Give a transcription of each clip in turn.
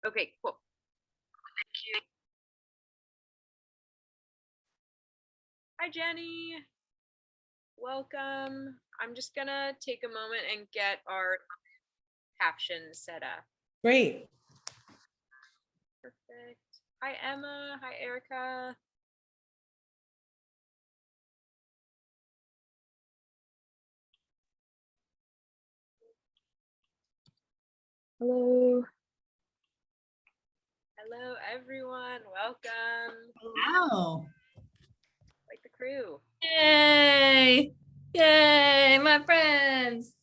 Okay, cool. Thank you. Hi, Jenny. Welcome. I'm just gonna take a moment and get our captions set up. Great. Perfect. Hi, Emma. Hi, Erica. Hello. Hello, everyone. Welcome. Wow. Like the crew. Yay! Yay, my friends.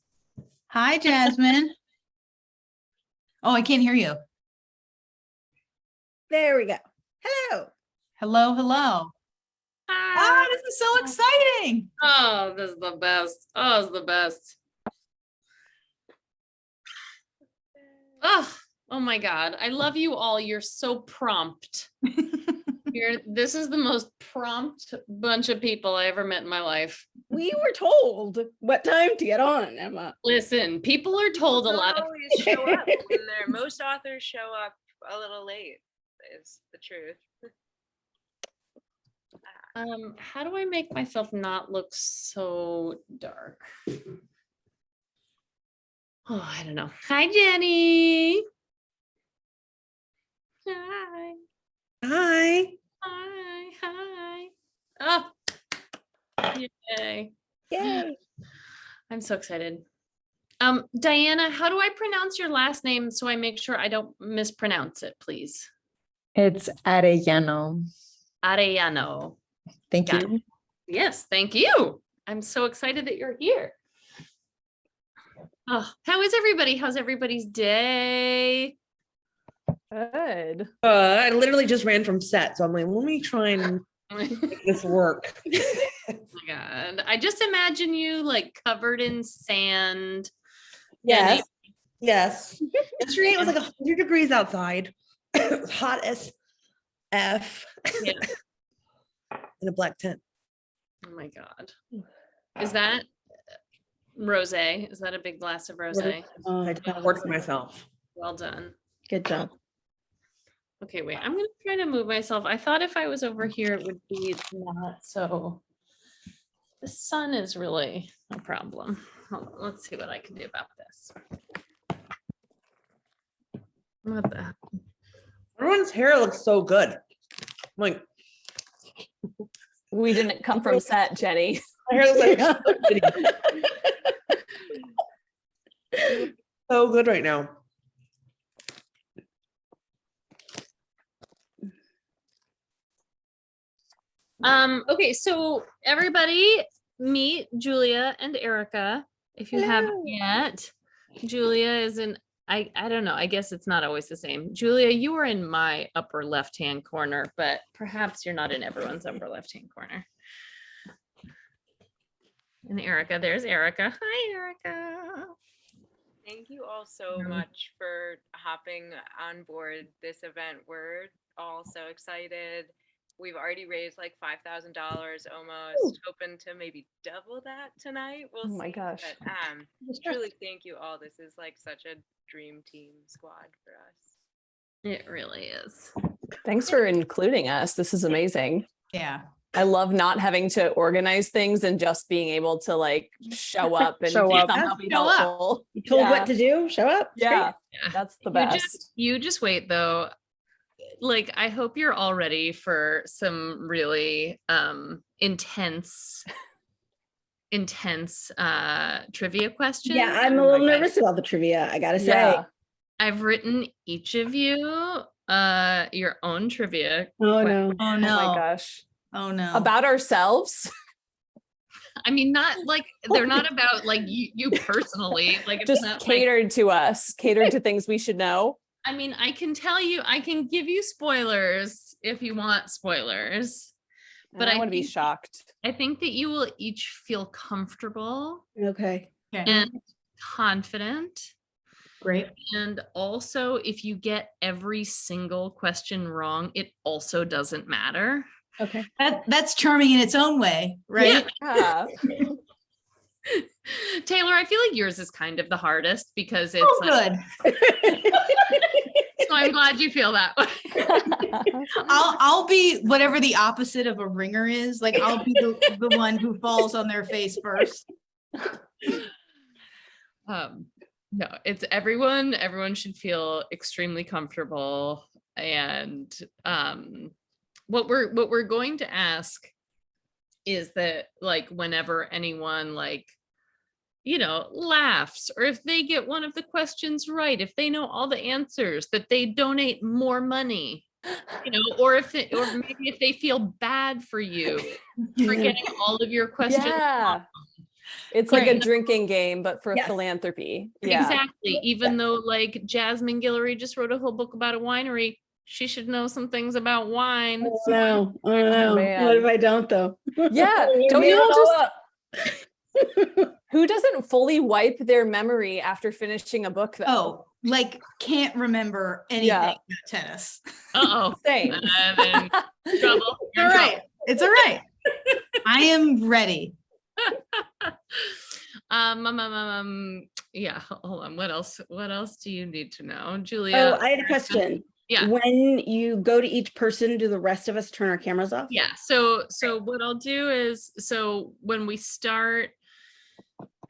Hi, Jasmine. Oh, I can't hear you. There we go. Hello. Hello, hello. Hi. Oh, this is so exciting. Oh, this is the best. Oh, it's the best. Oh my God. I love you all. You're so prompt. This is the most prompt bunch of people I ever met in my life. We were told what time to get on, Emma. Listen, people are told a lot of Always show up when most authors show up a little late, is the truth. how do I make myself not look so dark? Oh, I don't know. Hi, Jenny. Hi. Hi. Hi. Hi. Oh, yay. Yay. I'm so excited. Diana, how do I pronounce your last name so I make sure I don't mispronounce it, please? It's Arellano. Arellano. Thank Got you. it. Yes, thank you. I'm so excited that you're here. Oh, how is everybody? How's everybody's day? Good. I literally just ran from set, so I'm like, let me try and make this work. Oh my God. I just imagine you like covered in sand. Yes. Yes. Yesterday it was like 100 degrees outside. It was hot as F. Yeah. In a black tent. Oh my God. Is that rosé? Is that a big glass of rosé? I just worked myself. Well done. Good job. Okay, wait, I'm gonna try to move myself. I thought if I was over here, it would be not so. The sun is really a problem. Hold on, let's see what I can do about this. What the heck? Everyone's hair looks so good. I'm like, We didn't come from set, Jenny. my hair looks like so good right now. Okay, so everybody meet Julia and Erica if you haven't yet. Julia is in, I don't know, I guess it's not always the same. Julia, you are in my upper left-hand corner, but perhaps you're not in everyone's upper left-hand corner. And Erica, there's Erica. Hi, Erica. Thank you all so much for hopping on board this event. We're all so excited. We've already raised like $5,000 almost, hoping to maybe double that tonight. We'll see. Oh my gosh. But truly thank you all. This is like such a dream team squad for us. It really is. Thanks for including us. This is amazing. Yeah. I love not having to organize things and just being able to like show up and Show up. somehow be Show up. helpful. You told Yeah. what to do? Show up. It's Yeah, Yeah. that's the You best. you just wait though. Like, I hope you're all ready for some really intense trivia great. questions. Yeah, I'm a Oh my little God. nervous about the trivia. I gotta say. Yeah. I've written each of you your own trivia. Oh no. Oh Oh no. my gosh. Oh no. About ourselves. I mean, not like they're not about like you personally. Like, it's Just not like, catered to us, catered to things we should know. I mean, I can tell you, I can give you spoilers if you want spoilers. But I I want to be think- shocked. I think that you will each feel comfortable Okay. and confident. Great. And also, if you get every single question wrong, it also doesn't matter. Okay. That's charming in its own way, right? Yeah. Taylor, I feel like yours is kind of the hardest because it's Oh, like, good. so I'm glad you feel that way. I'll be whatever the opposite of a ringer is. Like I'll be the one who falls on their face first. No, it's everyone should feel extremely comfortable. And what we're going to ask is that, like, whenever anyone, like, you know, laughs, or if they get one of the questions right, if they know all the answers, that they donate more money, you know, or maybe if they feel bad for you for getting all of your questions Yeah. wrong. It's like a Right. drinking game, but for Yes. philanthropy. Yeah. Exactly. Even though, like, Jasmine Guillory just wrote a whole book about a winery, she should know some things about wine. Oh, no. Oh, no. man. What if I don't, though? Yeah. I'm gonna Don't give you it all all just, up. who doesn't fully wipe their memory after finishing a book though? Oh, like can't remember anything Yeah. about tennis. Uh-oh. Same. I'm in trouble. It's all right. It's all right. I am ready. Yeah, hold on. What else do you need to know, Julia? Oh, I had a question. Yeah. When you go to each person, do the rest of us turn our cameras off? Yeah, so what I'll do is, so when we start,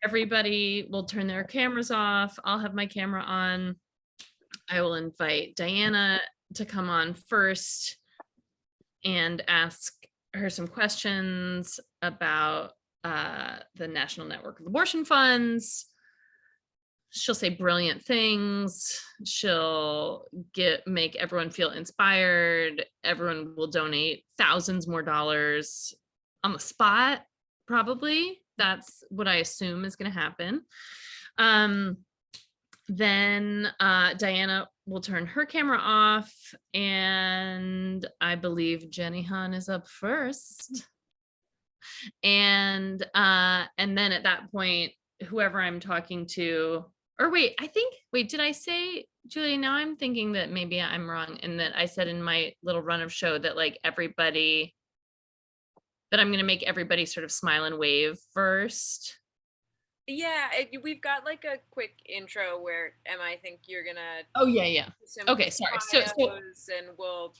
everybody will turn their cameras off. I'll have my camera on. I will invite Diana to come on first and ask her some questions about the National Network of Abortion Funds. She'll say brilliant things. She'll make everyone feel inspired. Everyone will donate thousands more dollars on the spot, probably. That's what I assume is going to happen. Then Diana will turn her camera off, and I believe Jenny Han is up first. And then at that point, whoever I'm talking to, or wait, did I say, Julia, now I'm thinking that maybe I'm wrong in that I said in my little run of show that, like, everybody, that I'm going to make everybody sort of smile and wave first. Yeah, we've got like a quick intro where Emma, I think you're gonna. Oh yeah. Some Okay, sorry. So bios, and we'll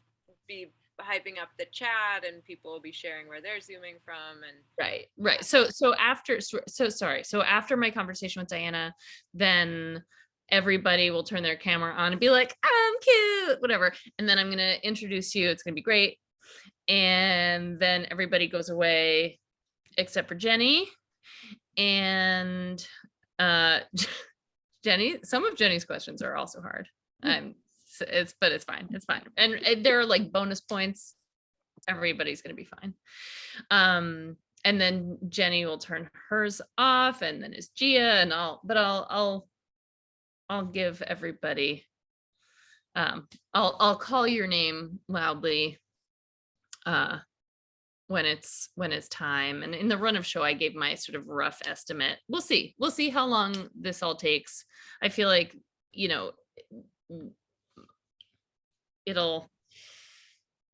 be hyping up the chat, and people will be sharing where they're zooming from, and right. So after my conversation with Diana, then everybody will turn their camera on and be like, I'm cute, whatever. And then I'm going to introduce you. It's going to be great. And then everybody goes away except for Jenny. And Jenny, some of Jenny's questions are also hard. But it's fine. It's fine. And there are like bonus points. Everybody's going to be fine. And then Jenny will turn hers off, and then it's Gia, and I'll give everybody, I'll call your name loudly when it's time. And in the run of show, I gave my sort of rough estimate. We'll see how long this all takes. I feel like, you know,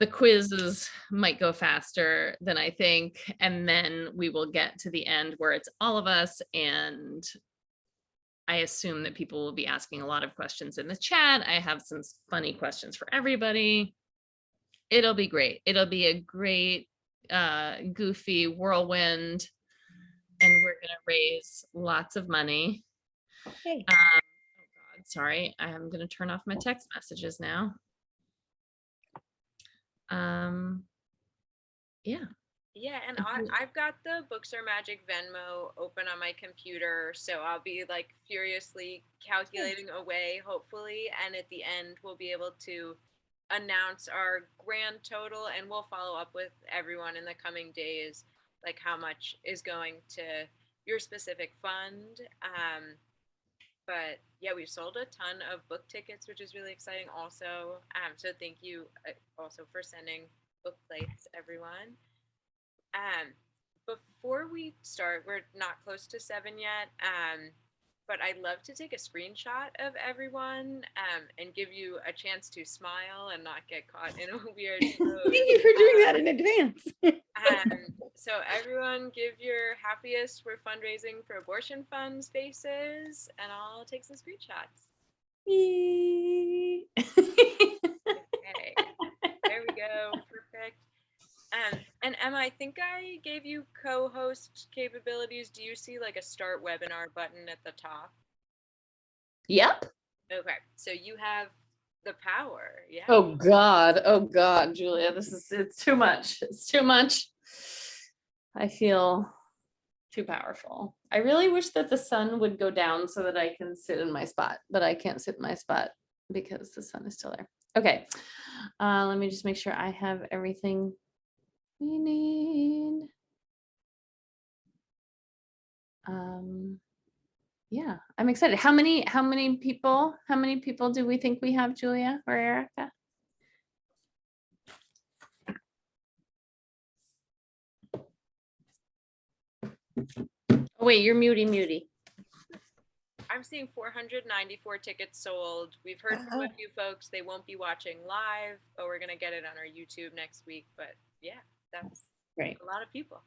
the quizzes might go faster than I think. And then we will get to the end where it's all of us. And I assume that people will be asking a lot of questions in the chat. I have some funny questions for everybody. It'll be great. It'll be a great, goofy whirlwind. And we're going to raise lots of money. Okay. Oh God, sorry. I'm going to turn off my text messages now. Yeah, and I've got the Books Are Magic Venmo open on my computer, so I'll be like furiously calculating away, hopefully, and at the end we'll be able to announce our grand total, and we'll follow up with everyone in the coming days, like how much is going to your specific fund. But yeah, we've sold a ton of book tickets, which is really exciting also. So thank you also for sending book plates, everyone. Before we start, we're not close to 7 yet. but I'd love to take a screenshot of everyone and give you a chance to smile and not get caught in a weird Thank pose. you for doing that in advance. So everyone give your happiest we're fundraising for abortion funds faces, and I'll take some screenshots. Okay, there we go, perfect. And Emma, I think I gave you co-host capabilities. Do you see like a start webinar button at the top? Yep. Okay, so you have the power. Yeah. Oh God, Julia, it's too much. It's too much. I feel too powerful. I really wish that the sun would go down so that I can sit in my spot, but I can't sit in my spot because the sun is still there. Okay, let me just make sure I have everything we need. Yeah, I'm excited. How many people do we think we have, Julia or Erica? Oh, wait, you're muty. I'm seeing 494 tickets sold. We've heard from a few folks they won't be watching live, but we're gonna get it on our YouTube next week. But yeah, that's Great. a lot of people.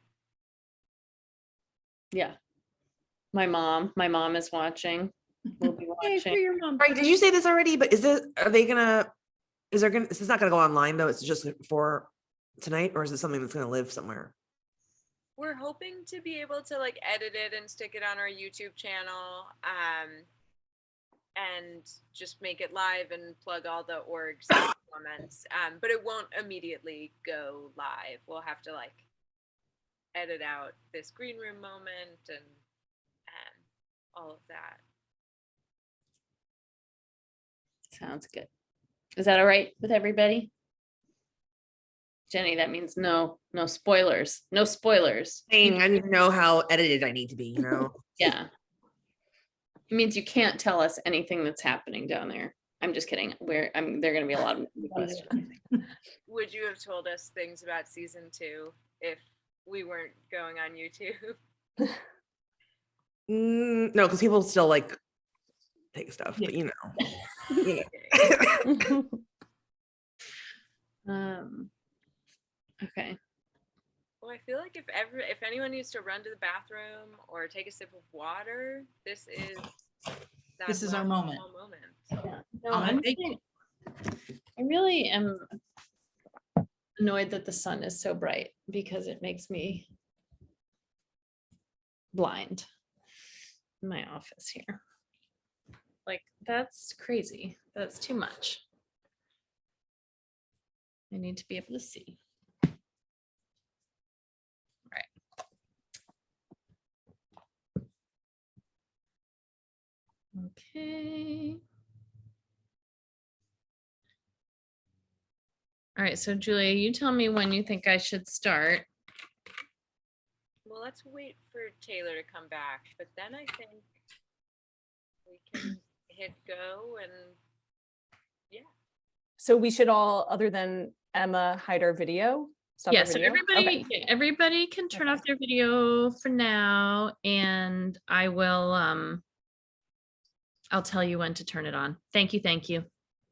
Yeah. My mom is watching. We'll be Yay for watching. your mom. Frank, did you say this already? But is this not gonna go online though? It's just for tonight, or is it something that's gonna live somewhere? We're hoping to be able to like edit it and stick it on our YouTube channel, and just make it live and plug all the orgs and comments. But it won't immediately go live. We'll have to like edit out this green room moment and all of that. Sounds good. Is that all right with everybody? Jenny, that means no spoilers. No spoilers. I need to know how edited I need to be, Yeah. It means you can't tell us anything that's happening down there. I'm just kidding. There are going to be a lot of questions. Would you have told us things about season 2 if we weren't going on YouTube? No, because people still like take stuff, but Okay. Well, I feel like if anyone needs to run to the bathroom or take a sip of water, this is our moment. Yeah. No, I really am annoyed that the sun is so bright because it makes me blind in my office here. Like, that's crazy. That's too much. I need to be able to see. Okay. All right, so Julia, you tell me when you think I should start. Well, let's wait for Taylor to come back, but then I think we can hit go and yeah. So we should all, other than Emma, hide our video. Stop our Yeah, so video? Okay. everybody can turn off their video for now, and I will I'll tell you when to turn it on. Thank you.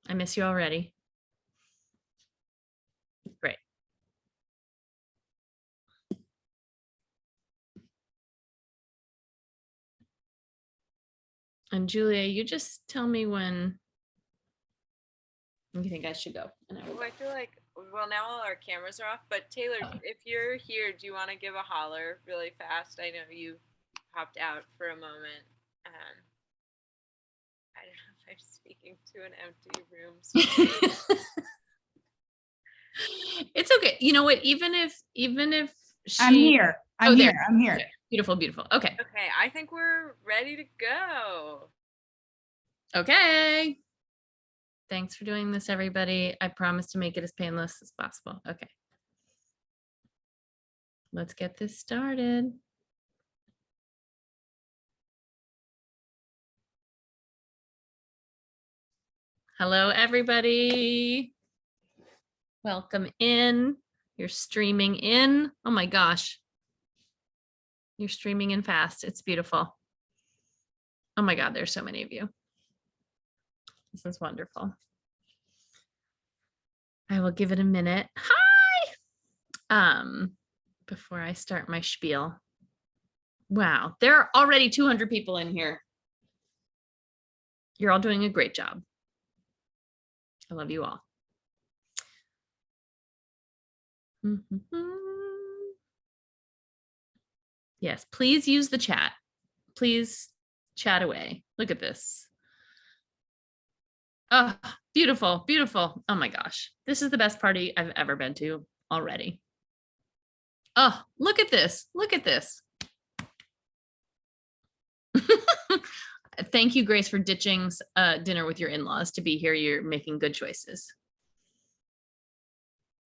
I miss you already. Great. And Julia, you just tell me when you think I should go. And I will Well, I feel like, well, now all our cameras are off, but Taylor, if you're here, do you want to give a holler really fast? I know you popped out for a moment. I don't know if I'm speaking to an empty room. It's okay. You know what? Even if she, I'm here. I'm there. here. I'm here. Okay. Beautiful. Okay. Okay, I think we're ready to go. Okay. Thanks for doing this, everybody. I promise to make it as painless as possible. Okay. Let's get this started. Hello, everybody. Welcome in. You're streaming in. Oh my gosh. You're streaming in fast. It's beautiful. Oh my God, there's so many of you. This is wonderful. I will give it a minute. Hi. Before I start my spiel. Wow, there are already 200 people in here. You're all doing a great job. I love you all. Yes, please use the chat. Please chat away. Look at this. Oh, beautiful, beautiful. Oh my gosh. This is the best party I've ever been to already. Oh, look at this. Look at this. Thank you, Grace, for ditching dinner with your in-laws to be here. You're making good choices.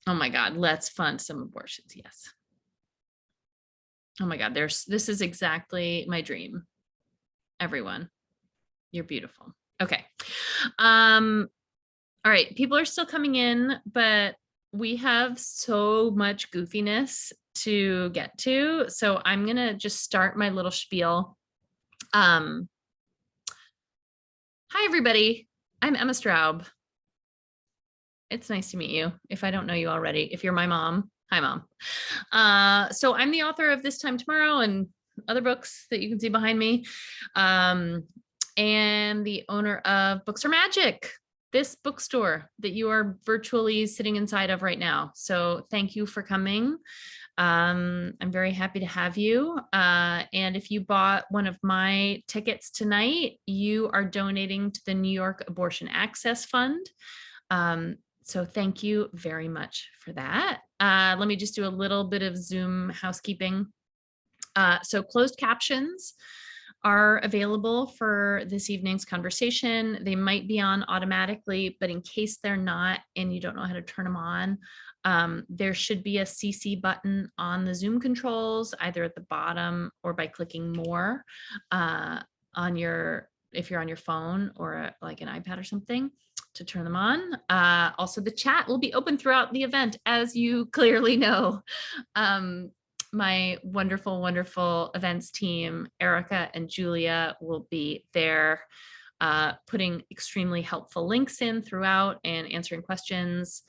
Oh my God, let's fund some abortions. Yes. Oh my God, this is exactly my dream. Everyone, you're beautiful. Okay. All right, people are still coming in, but we have so much goofiness to get to. So I'm gonna just start my little spiel. Hi, everybody. I'm Emma Straub. It's nice to meet you. If I don't know you already, if you're my mom, hi, Mom. So I'm the author of This Time Tomorrow and other books that you can see behind me, and the owner of Books Are Magic, this bookstore that you are virtually sitting inside of right now. So thank you for coming. I'm very happy to have you. And if you bought one of my tickets tonight, you are donating to the New York Abortion Access Fund. So thank you very much for that. Let me just do a little bit of Zoom housekeeping. So closed captions are available for this evening's conversation. They might be on automatically, but in case they're not and you don't know how to turn them on, there should be a CC button on the Zoom controls, either at the bottom or by clicking more on your, if you're on your phone or like an iPad or something, to turn them on. Also, the chat will be open throughout the event, as you clearly know. My wonderful, wonderful events team, Erica and Julia, will be there putting extremely helpful links in throughout and answering questions.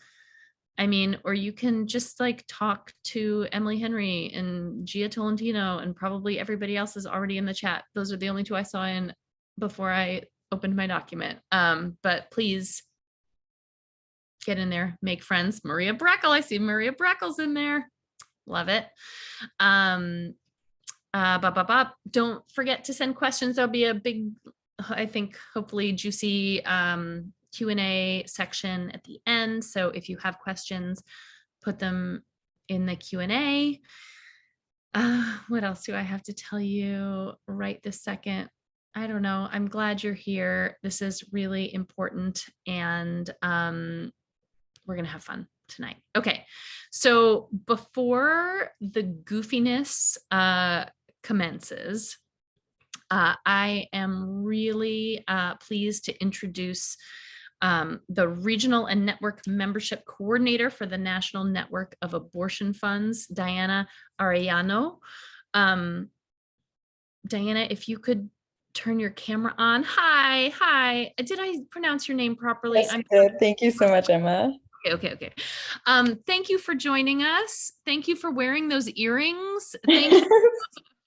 I mean, or you can just like talk to Emily Henry and Gia Tolentino, and probably everybody else is already in the chat. Those are the only two I saw in before I opened my document. But please get in there, make friends. Maria Breckle, I see Maria Breckle's in there. Love it. Don't forget to send questions. There'll be a big, I think, hopefully juicy Q&A section at the end. So if you have questions, put them in the Q&A. What else do I have to tell you right this second? I don't know. I'm glad you're here. This is really important, and we're gonna have fun tonight. Okay, so before the goofiness commences, I am really pleased to introduce the Regional and Network Membership Coordinator for the National Network of Abortion Funds, Diana Arellano. Diana, if you could turn your camera on. Hi. Did I pronounce your name properly? Yes, you did. Thank you so much, Emma. Okay. Thank you for joining us. Thank you for wearing those earrings. Thank you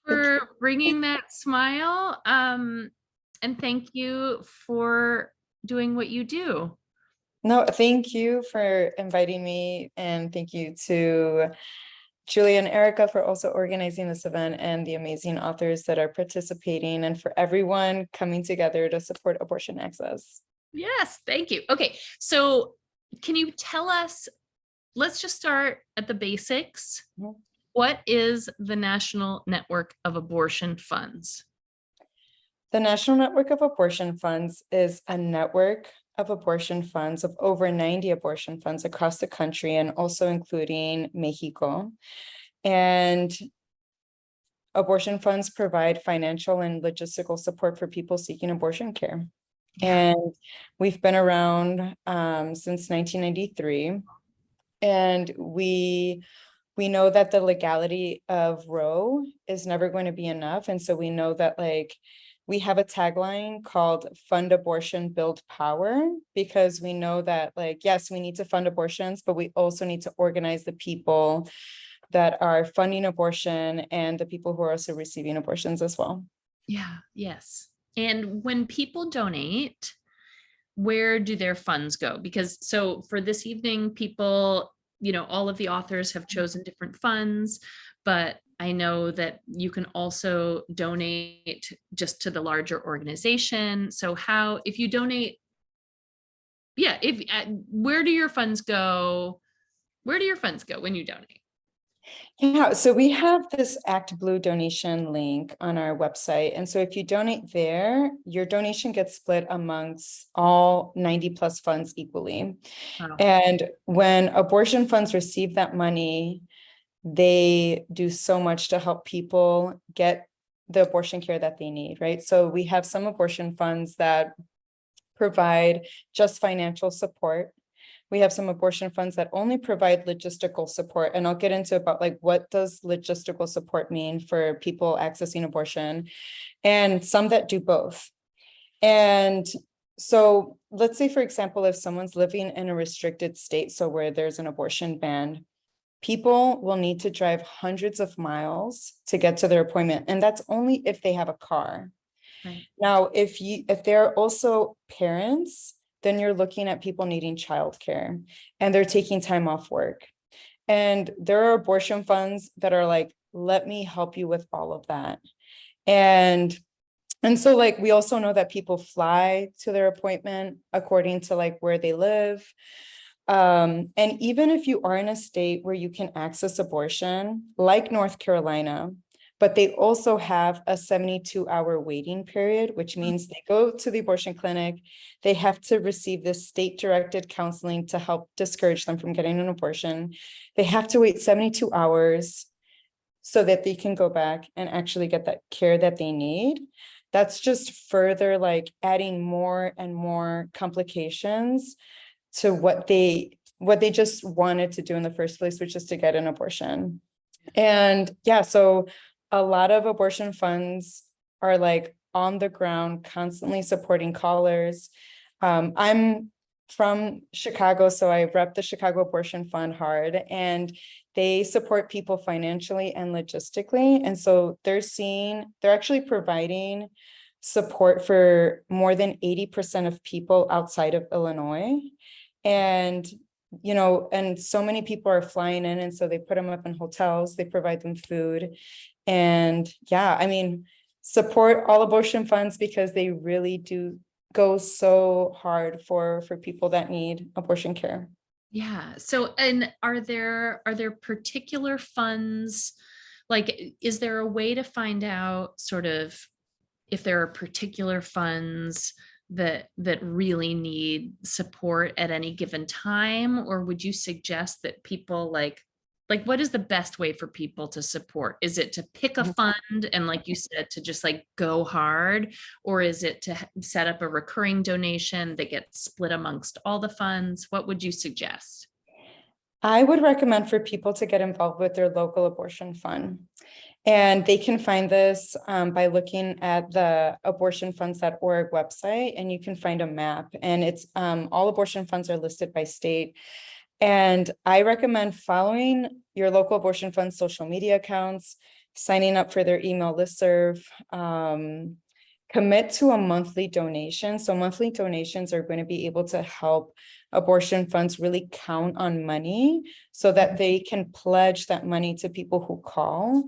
for bringing that smile. And thank you for doing what you do. No, thank you for inviting me, and thank you to Julia and Erica for also organizing this event, and the amazing authors that are participating, and for everyone coming together to support abortion access. Yes, thank you. Okay, so can you tell us, let's just start at the basics. What is the National Network of Abortion Funds? The National Network of Abortion Funds is a network of abortion funds of over 90 abortion funds across the country, and also including Mexico. And abortion funds provide financial and logistical support for people seeking abortion care. And we've been around since 1993. And we know that the legality of Roe is never going to be enough. And so we know that, like, we have a tagline called Fund Abortion, Build Power, because we know that, like, yes, we need to fund abortions, but we also need to organize the people that are funding abortion and the people who are also receiving abortions as well. Yeah, yes. And when people donate, where do their funds go? Because so for this evening, people, all of the authors have chosen different funds, but I know that you can also donate just to the larger organization. So if you donate, where do your funds go? Where do your funds go when you donate? Yeah, so we have this Act Blue donation link on our website. And so if you donate there, your donation gets split amongst all 90 plus funds equally. Wow. And when abortion funds receive that money, they do so much to help people get the abortion care that they need, right? So we have some abortion funds that provide just financial support. We have some abortion funds that only provide logistical support. And I'll get into about like, what does logistical support mean for people accessing abortion, and some that do both. And so let's say, for example, if someone's living in a restricted state, so where there's an abortion ban, people will need to drive hundreds of miles to get to their appointment. And that's only if they have a car. Right. Now, if they're also parents, then you're looking at people needing childcare and they're taking time off work. And there are abortion funds that are like, let me help you with all of that. And so like, we also know that people fly to their appointment according to like where they live. And even if you are in a state where you can access abortion, like North Carolina, but they also have a 72-hour waiting period, which means they go to the abortion clinic, they have to receive this state-directed counseling to help discourage them from getting an abortion. They have to wait 72 hours so that they can go back and actually get that care that they need. That's just further like adding more and more complications to what they just wanted to do in the first place, which is to get an abortion. And yeah, so a lot of abortion funds are like on the ground, constantly supporting callers. I'm from Chicago, so I rep the Chicago Abortion Fund hard, and they support people financially and logistically. And so they're actually providing support for more than 80% of people outside of Illinois. And and so many people are flying in, and so they put them up in hotels, they provide them food. And yeah, I mean, support all abortion funds because they really do go so hard for people that need abortion care. Yeah. So, and are there particular funds, like, is there a way to find out sort of if there are particular funds that really need support at any given time? Or would you suggest that people like what is the best way for people to support? Is it to pick a fund and, like you said, to just like go hard? Or is it to set up a recurring donation that gets split amongst all the funds? What would you suggest? I would recommend for people to get involved with their local abortion fund. And they can find this by looking at the abortionfunds.org website, and you can find a map, and it's all abortion funds are listed by state. And I recommend following your local abortion fund social media accounts, signing up for their email listserv, commit to a monthly donation. So monthly donations are going to be able to help abortion funds really count on money so that they can pledge that money to people who call.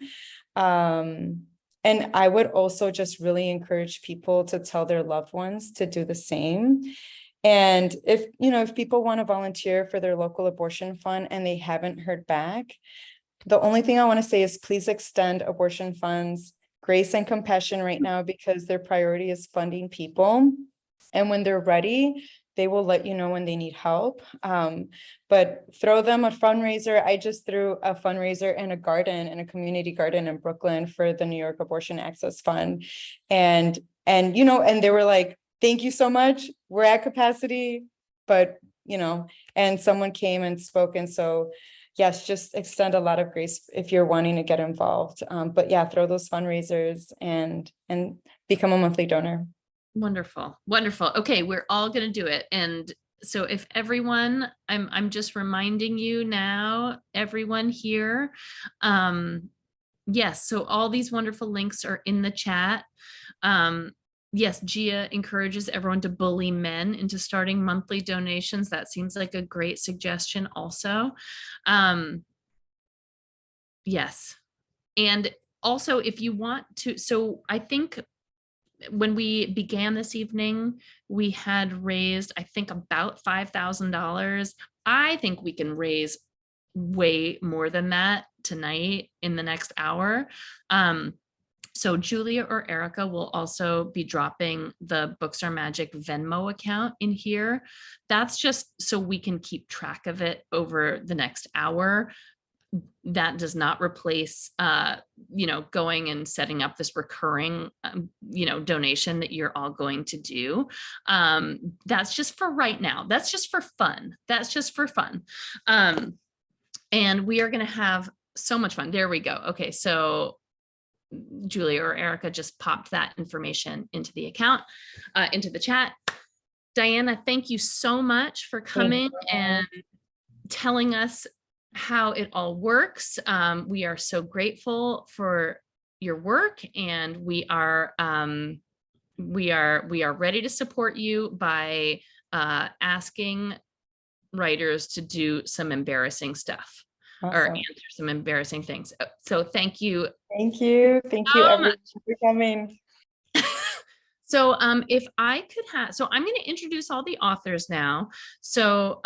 And I would also just really encourage people to tell their loved ones to do the same. And if people want to volunteer for their local abortion fund and they haven't heard back, the only thing I want to say is please extend abortion funds grace and compassion right now, because their priority is funding people. And when they're ready, they will let you know when they need help. But throw them a fundraiser. I just threw a fundraiser in a community garden in Brooklyn for the New York Abortion Access Fund. And they were like, thank you so much. We're at capacity, but and someone came and spoke. And so, yes, just extend a lot of grace if you're wanting to get involved. But yeah, throw those fundraisers and become a monthly donor. Wonderful. Wonderful. Okay, we're all going to do it. And so if everyone, I'm just reminding you now, everyone here, yes, so all these wonderful links are in the chat. Yes, Gia encourages everyone to bully men into starting monthly donations. That seems like a great suggestion also. Yes. And also if you want to, so I think when we began this evening, we had raised, I think, about $5,000. I think we can raise way more than that tonight in the next hour. So Julia or Erica will also be dropping the Books Are Magic Venmo account in here. That's just so we can keep track of it over the next hour. That does not replace, going and setting up this recurring, donation that you're all going to do. That's just for right now. That's just for fun. And we are going to have so much fun. There we go. Okay, so Julia or Erica just popped that information into the account, into the chat. Diana, thank you so much for coming and telling us how it all works. We are so grateful for your work, and we are ready to support you by asking writers to do some embarrassing stuff. Awesome. Or answer some embarrassing things. So thank you. Thank you everyone for coming. So if I could have, so I'm going to introduce all the authors now. So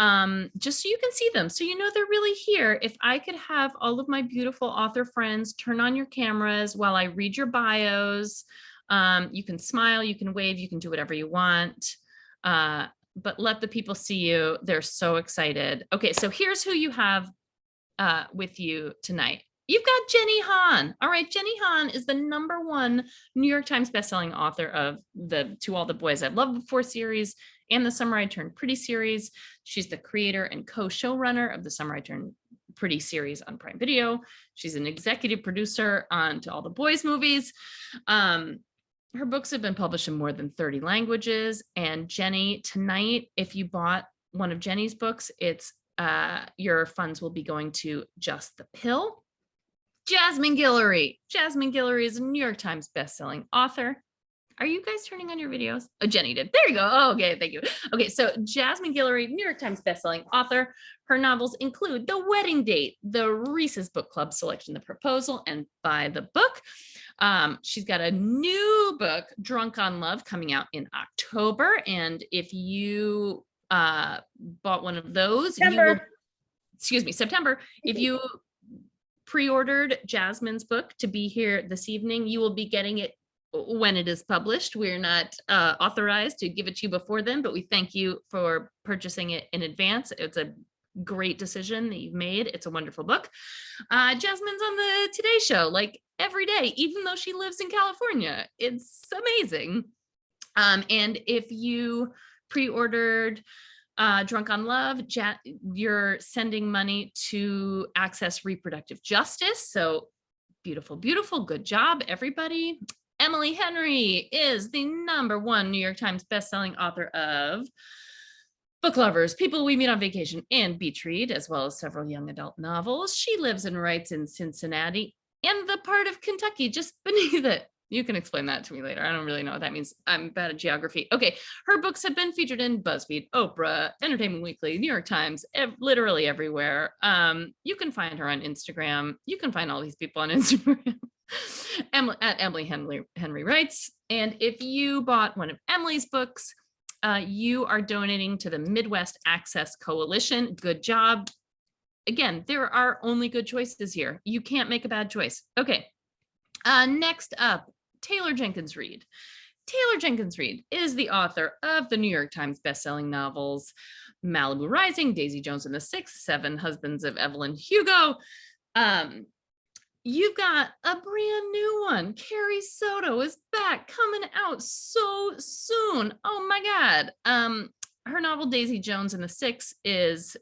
just so you can see them, so you know they're really here. If I could have all of my beautiful author friends turn on your cameras while I read your bios. You can smile, you can wave, you can do whatever you want. But let the people see you. They're so excited. Okay, so here's who you have with you tonight. You've got Jenny Han. All right, Jenny Han is the #1 New York Times bestselling author of the To All the Boys I've Loved Before series and the Summer I Turned Pretty series. She's the creator and co-showrunner of the Summer I Turned Pretty series on Prime Video. She's an executive producer on To All the Boys movies. Her books have been published in more than 30 languages. And Jenny, tonight, if you bought one of Jenny's books, it's your funds will be going to Just the Pill. Jasmine Guillory. Jasmine Guillory is a New York Times bestselling author. Are you guys turning on your videos? Oh, Jenny did. There you go. Oh, okay, thank you. Okay, so Jasmine Guillory, New York Times bestselling author. Her novels include The Wedding Date, the Reese's Book Club selection, The Proposal, and By the Book. She's got a new book, Drunk on Love, coming out in October. And if you bought one of those, September. If you pre-ordered Jasmine's book to be here this evening, you will be getting it when it is published. We're not authorized to give it to you before then, but we thank you for purchasing it in advance. It's a great decision that you've made. It's a wonderful book. Jasmine's on the Today Show like every day, even though she lives in California. It's amazing. And if you pre-ordered Drunk on Love, you're sending money to Access Reproductive Justice. So beautiful, beautiful. Good job, everybody. Emily Henry is the #1 New York Times bestselling author of Book Lovers, People We Meet on Vacation, and Beach Read, as well as several young adult novels. She lives and writes in Cincinnati and the part of Kentucky just beneath it. You can explain that to me later. I don't really know what that means. I'm bad at geography. Okay, her books have been featured in BuzzFeed, Oprah, Entertainment Weekly, New York Times, literally everywhere. You can find her on Instagram. You can find all these people on Instagram. At Emily Henry Writes. And if you bought one of Emily's books, you are donating to the Midwest Access Coalition. Good job. Again, there are only good choices here. You can't make a bad choice. Okay. Next up, Taylor Jenkins Reid. Taylor Jenkins Reid is the author of the New York Times bestselling novels Malibu Rising, Daisy Jones and the Six, Seven Husbands of Evelyn Hugo. You've got a brand new one. Carrie Soto is back, coming out so soon. Oh my God. Her novel Daisy Jones and the Six is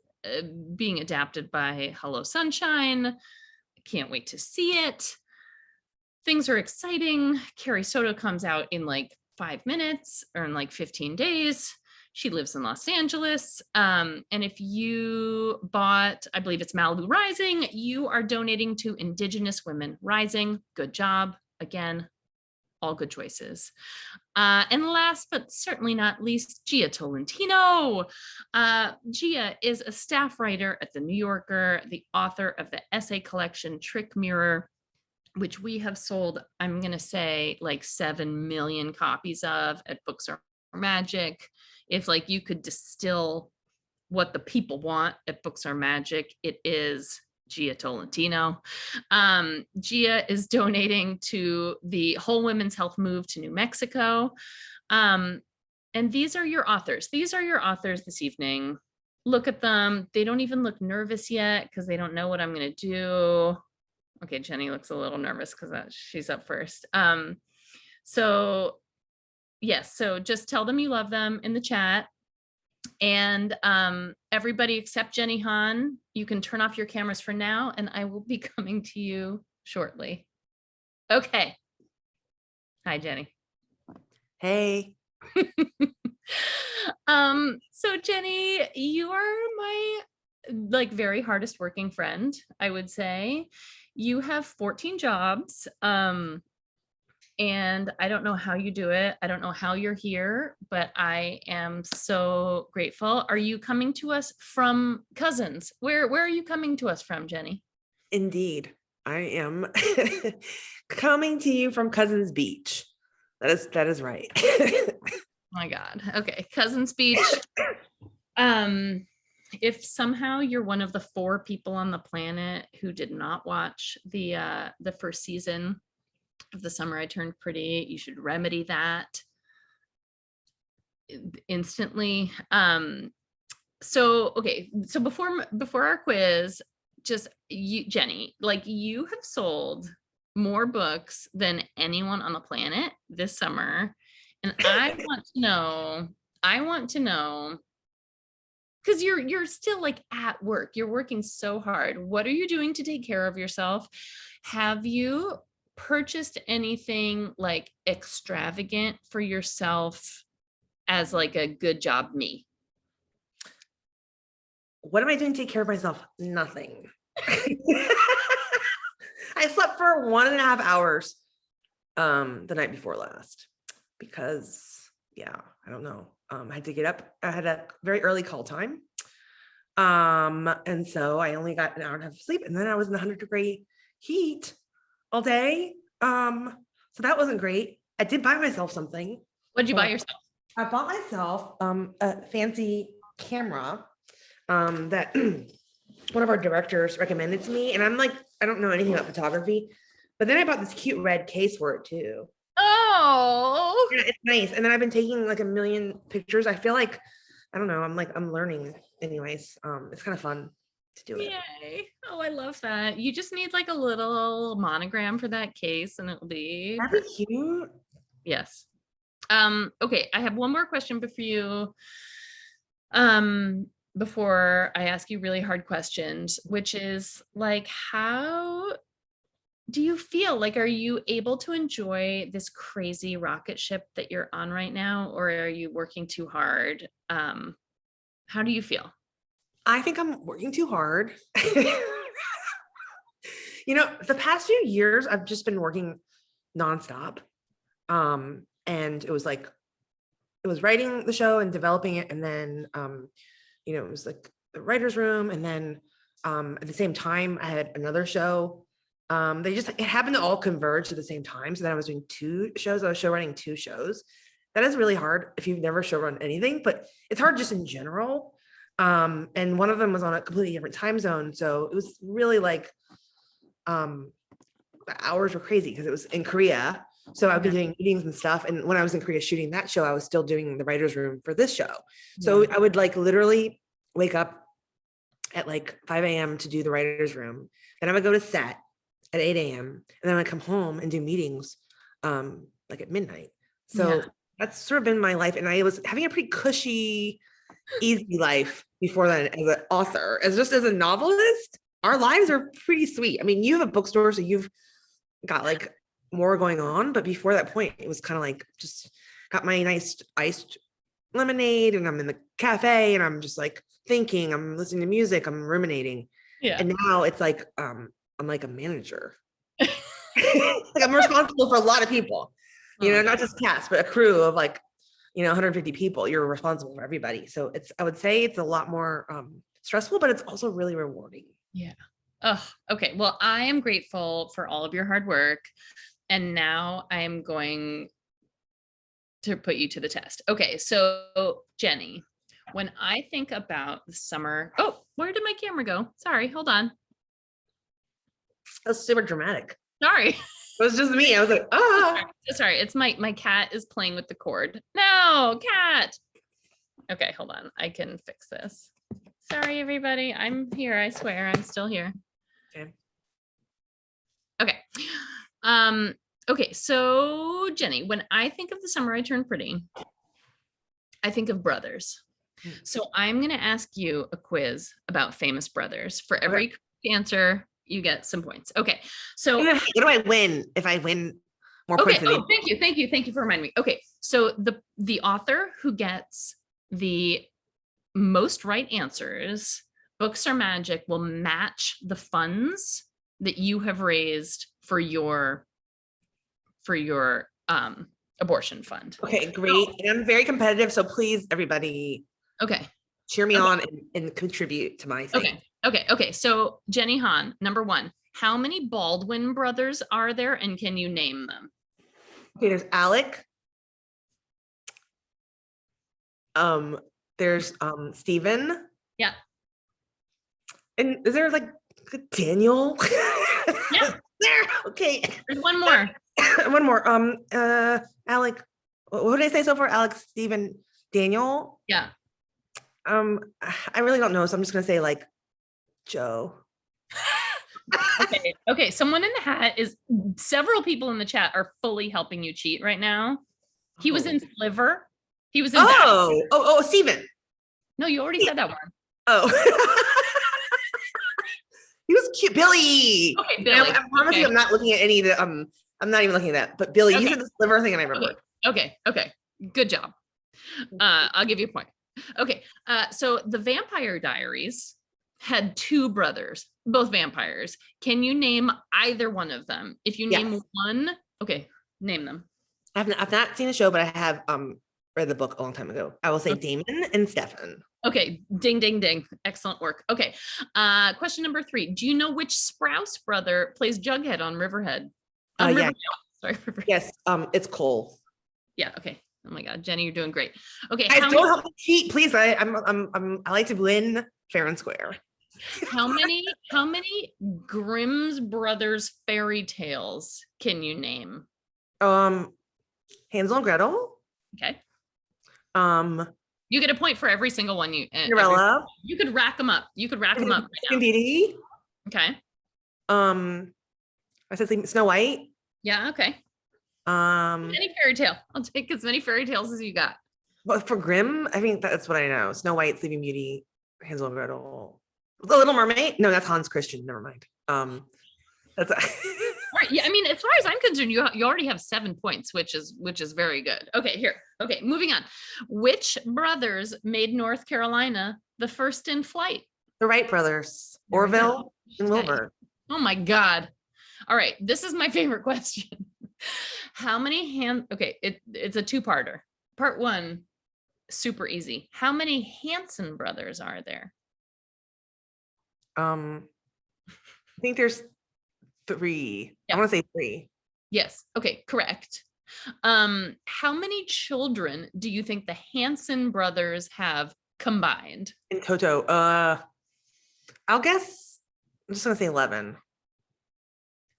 being adapted by Hello Sunshine. Can't wait to see it. things are exciting. Carrie Soto comes out in like 5 minutes or in like 15 days. She lives in Los Angeles. And if you bought, I believe it's Malibu Rising, you are donating to Indigenous Women Rising. Good job. Again, all good choices. And last but certainly not least, Gia Tolentino. Gia is a staff writer at The New Yorker, the author of the essay collection Trick Mirror, which we have sold, I'm going to say, like 7 million copies of at Books Are Magic. If like you could distill what the people want at Books Are Magic, it is Gia Tolentino. Gia is donating to the Whole Women's Health Move to New Mexico. And these are your authors. These are your authors this evening. Look at them. They don't even look nervous yet because they don't know what I'm going to do. Okay, Jenny looks a little nervous because she's up first. So yes, so just tell them you love them in the chat. And everybody except Jenny Han, you can turn off your cameras for now, and I will be coming to you shortly. Okay. Hi, Jenny. Hey. So Jenny, you are my like very hardest working friend, I would say. You have 14 jobs. And I don't know how you do it. I don't know how you're here, but I am so grateful. Are you coming to us from Cousins? Where are you coming to us from, Jenny? Indeed, I am coming to you from Cousins Beach. That is right. Oh my God. Okay, Cousins Beach. If somehow you're one of the 4 people on the planet who did not watch the first season of The Summer I Turned Pretty, you should remedy that instantly. So before our quiz, just you, Jenny, like you have sold more books than anyone on the planet this summer, and I want to know because you're still like at work, you're working so hard. What are you doing to take care of yourself? Have you purchased anything like extravagant for yourself as like a good job me? What am I doing to take care of myself? Nothing. I slept for 1.5 hours the night before last because I don't know. I had to get up. I had a very early call time. And so I only got an hour and a half of sleep, and then I was in the 100-degree heat all day. So that wasn't great. I did buy myself something. What'd you buy yourself? I bought myself a fancy camera that one of our directors recommended to me. And I'm like, I don't know anything about photography, but then I bought this cute red case for it too. Oh, Yeah, it's nice. And then I've been taking like 1 million pictures. I feel like, I don't know, I'm learning anyways. It's kind of fun to do it. yay. Oh, I love that. You just need like a little monogram for that case and it'll be That'd be cute. yes. Okay, I have one more question for you. Before I ask you really hard questions, which is like, how do you feel? Like, are you able to enjoy this crazy rocket ship that you're on right now, or are you working too hard? How do you feel? I think I'm working too hard. The past few years, I've just been working nonstop. And it was writing the show and developing it. And then, it was like the writer's room. And then at the same time, I had another show. It happened to all converge at the same time. So then I was doing 2 shows. I was show running 2 shows. That is really hard if you've never show run anything, but it's hard just in general. And one of them was on a completely different time zone. So it was really like, the hours were crazy because it was in Korea. So I've been doing meetings and stuff. And when I was in Korea shooting that show, I was still doing the writer's room for this show. So I would like literally wake up at like 5 a.m. to do the writer's room. Then I would go to set at 8 a.m. And then I would come home and do meetings like at midnight. So that's sort of been my life. And I was having a pretty cushy, easy life before then as an author. As a novelist, our lives are pretty sweet. I mean, you have a bookstore, so you've got like more going on, but before that point, it was kind of like just got my nice iced lemonade, and I'm in the cafe, and I'm just like thinking, I'm listening to music, I'm ruminating. Yeah. And now it's like I'm like a manager. Like I'm responsible for a lot of people, not just cast, but a crew of like 150 people. You're responsible for everybody. So I would say it's a lot more stressful, but it's also really rewarding. Yeah. Oh, okay. Well, I am grateful for all of your hard work. And now I'm going to put you to the test. Okay. So Jenny, when I think about the summer, oh, where did my camera go? Sorry. Hold on. That's super dramatic. Sorry. It was just me. I was like, ah. Sorry. It's my cat is playing with the cord. No, cat. Okay, hold on. I can fix this. Sorry, everybody. I'm here. I swear I'm still here. Okay. Okay. So Jenny, when I think of the summer I turned pretty, I think of brothers. So I'm going to ask you a quiz about famous brothers. For every correct answer, you get some points. Okay. So what do I win if I win more okay. points than Oh, thank you. Thank you. Thank you for reminding me. Okay. So the author who gets the most right answers, Books Are Magic will match the funds that you have raised for your abortion fund. Okay, great. And I'm very competitive, so please, everybody, okay, cheer me on and contribute to my thing. Okay. So Jenny Han, number 1, how many Baldwin brothers are there, and can you name them? Okay, there's Alec. There's Stephen. Yeah. And is there like Daniel? Yeah. There. Okay. There's one more. One more. Alec. What did I say so far? Alex, Stephen, Daniel. Yeah. I really don't know, so I'm just gonna say like Joe. Okay. Someone in the hat is several people in the chat are fully helping you cheat right now. He was in Sliver. He was in. Oh, Stephen. No, you already said that one. Oh. He was cute. Billy. Okay, Billy. I promise you, I'm not looking at any of the I'm not even looking at that. But Billy, you said the Sliver thing, and I remember. Okay. Good job. I'll give you a point. Okay. So the Vampire Diaries had 2 brothers, both vampires. Can you name either one of them? If you name one, okay, name them. I've not seen the show, but I have read the book a long time ago. I will say Damon and Stefan. Okay, ding, ding, ding. Excellent work. Okay, question number 3. Do you know which Sprouse brother plays Jughead on Riverhead? Yeah. Sorry, Riverhead. Yes, it's Cole. Yeah. Okay. Oh my God, Jenny, you're doing great. Okay, guys, don't help me cheat, please. I like to win fair and square. How many Grimm's Brothers fairy tales can you name? Hansel and Gretel. Okay. You get a point for every single one Cinderella. You could rack them up. Right now. Beauty. Okay. I said Snow White. Yeah. Okay. Any fairy tale. I'll take as many fairy tales as you got. But for Grimm, I think that's what I know. Snow White, Sleeping Beauty, Hansel and Gretel, The Little Mermaid. No, that's Hans Christian. Never mind. That's right. Yeah. I mean, as far as I'm concerned, you already have 7 points, which is very good. Okay. Here. Okay. Moving on. Which brothers made North Carolina the first in flight? The Wright brothers, Orville and Wilbur. Oh my God. All right. This is my favorite question. How many okay, it's a 2-parter. Part 1, super easy. How many Hanson brothers are there? I think there's 3. Yeah. I want to say 3. Yes. Okay, correct. How many children do you think the Hanson brothers have combined? In toto, I'll guess. I'm just gonna say 11.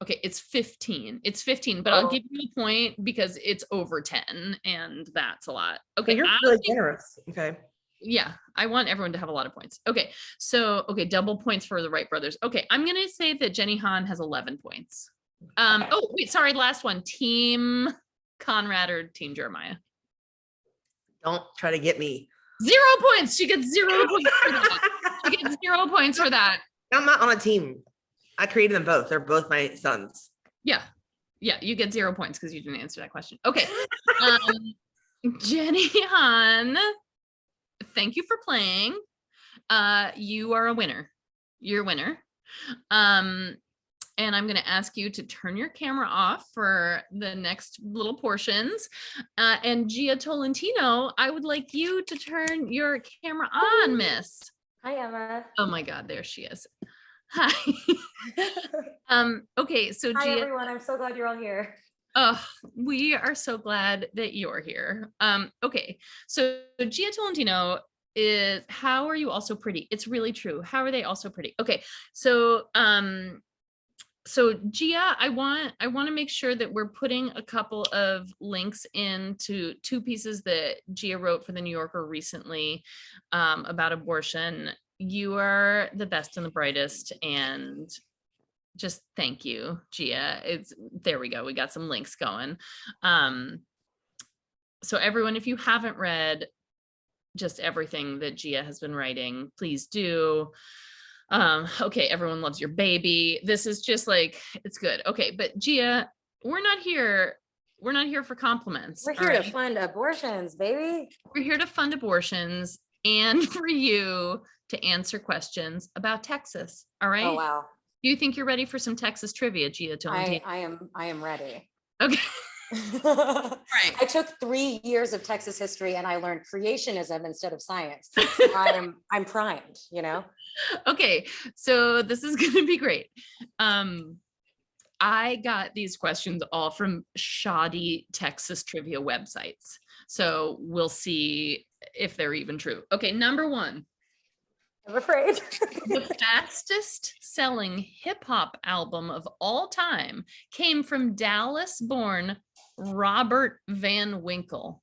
Okay, it's 15. It's 15, but I'll give you a point because it's over 10, and that's a lot. Okay, you're really generous. Okay. Yeah, I want everyone to have a lot of points. Okay, so double points for the Wright brothers. Okay, I'm gonna say that Jenny Han has 11 points. Oh wait, sorry, last one. Team Conrad or Team Jeremiah? Don't try to get me. 0 points. She gets 0 points for that. She gets 0 points for that. I'm not on a team. I created them both. They're both my sons. Yeah. Yeah, you get 0 points because you didn't answer that question. Okay. Jenny Han, thank you for playing. You are a winner. You're a winner. And I'm going to ask you to turn your camera off for the next little portions. And Gia Tolentino, I would like you to turn your camera on, miss. Hi, Emma. Oh my God, there she is. Hi. Okay, so Hi, Gia, everyone. I'm so glad you're all here. we are so glad that you're here. Okay, so Gia Tolentino is, how are you all so pretty? It's really true. How are they all so pretty? Okay, so Gia, I want to make sure that we're putting a couple of links into 2 pieces that Gia wrote for the New Yorker recently about abortion. You are the best and the brightest, and just thank you, Gia. There we go. We got some links going. So everyone, if you haven't read just everything that Gia has been writing, please do. Okay, everyone loves your baby. This is just like, it's good. Okay, but Gia, we're not here for compliments. We're here to fund abortions, baby. We're here to fund abortions and for you to answer questions about Texas. All right. Oh, wow. Do you think you're ready for some Texas trivia, Gia Tolentino? I am ready. Okay. Right. I took 3 years of Texas history and I learned creationism instead of science. I'm primed, you know? Okay, so this is gonna be great. I got these questions all from shoddy Texas trivia websites. So we'll see if they're even true. Okay, number 1. I'm afraid. The fastest selling hip hop album of all time came from Dallas-born Robert Van Winkle.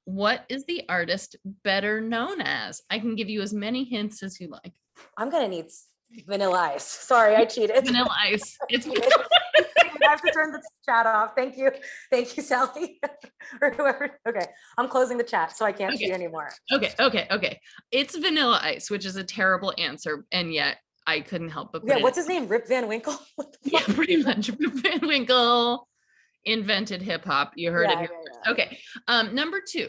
What is the artist better known as? I can give you as many hints as you like. I'm gonna need Vanilla Ice. Sorry, I cheated. Vanilla Ice. It's I have to turn the chat off. Thank you, Sally, or whoever. Okay, I'm closing the chat so I can't cheat anymore. Okay. It's Vanilla Ice, which is a terrible answer, and yet I couldn't help but. Yeah, what's his name? Rip Van Winkle. Yeah, pretty much. Rip Van Winkle invented hip hop. You heard it here first. Okay. Number 2.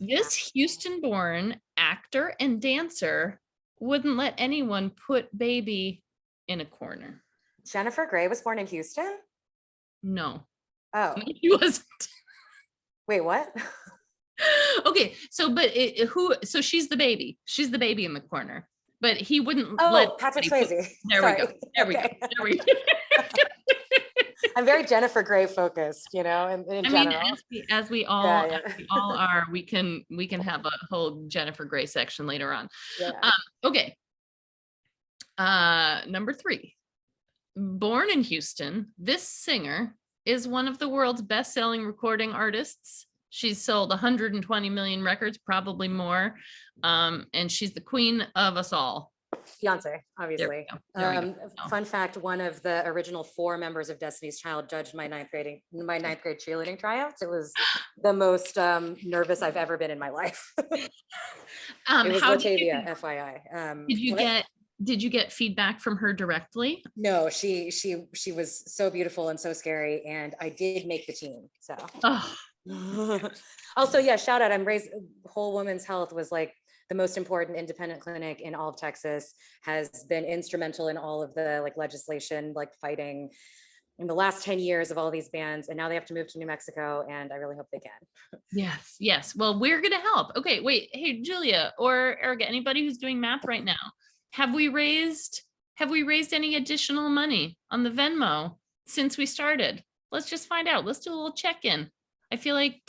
This Houston-born actor and dancer wouldn't let anyone put baby in a corner. Jennifer Grey was born in Houston? No. Oh. She wasn't. Wait, what? Okay, so so she's the baby. She's the baby in the corner. But he wouldn't let Patrick Swayze. There we go. I'm very Jennifer Grey focused, you know, in general. As we all are, we can have a whole Jennifer Grey section later on. Yeah. Okay. Number 3. Born in Houston, this singer is one of the world's best-selling recording artists. She's sold 120 million records, probably more. And she's the queen of us all. Beyonce, obviously. There we go. Fun fact, one of the original 4 members of Destiny's Child judged my ninth grade cheerleading tryouts. It was the most nervous I've ever been in my life. It was Latavia, FYI. Did you get feedback from her directly? No, she was so beautiful and so scary, and I did make the team. So also, yeah, shout out. I'm raised Whole Woman's Health was like the most important independent clinic in all of Texas, has been instrumental in all of the like legislation, like fighting in the last 10 years of all these bans, and now they have to move to New Mexico, and I really hope they can. Yes. Well, we're gonna help. Okay, wait. Hey, Julia or Erica, anybody who's doing math right now, have we raised any additional money on the Venmo since we started? Let's just find out. Let's do a little check-in. I feel like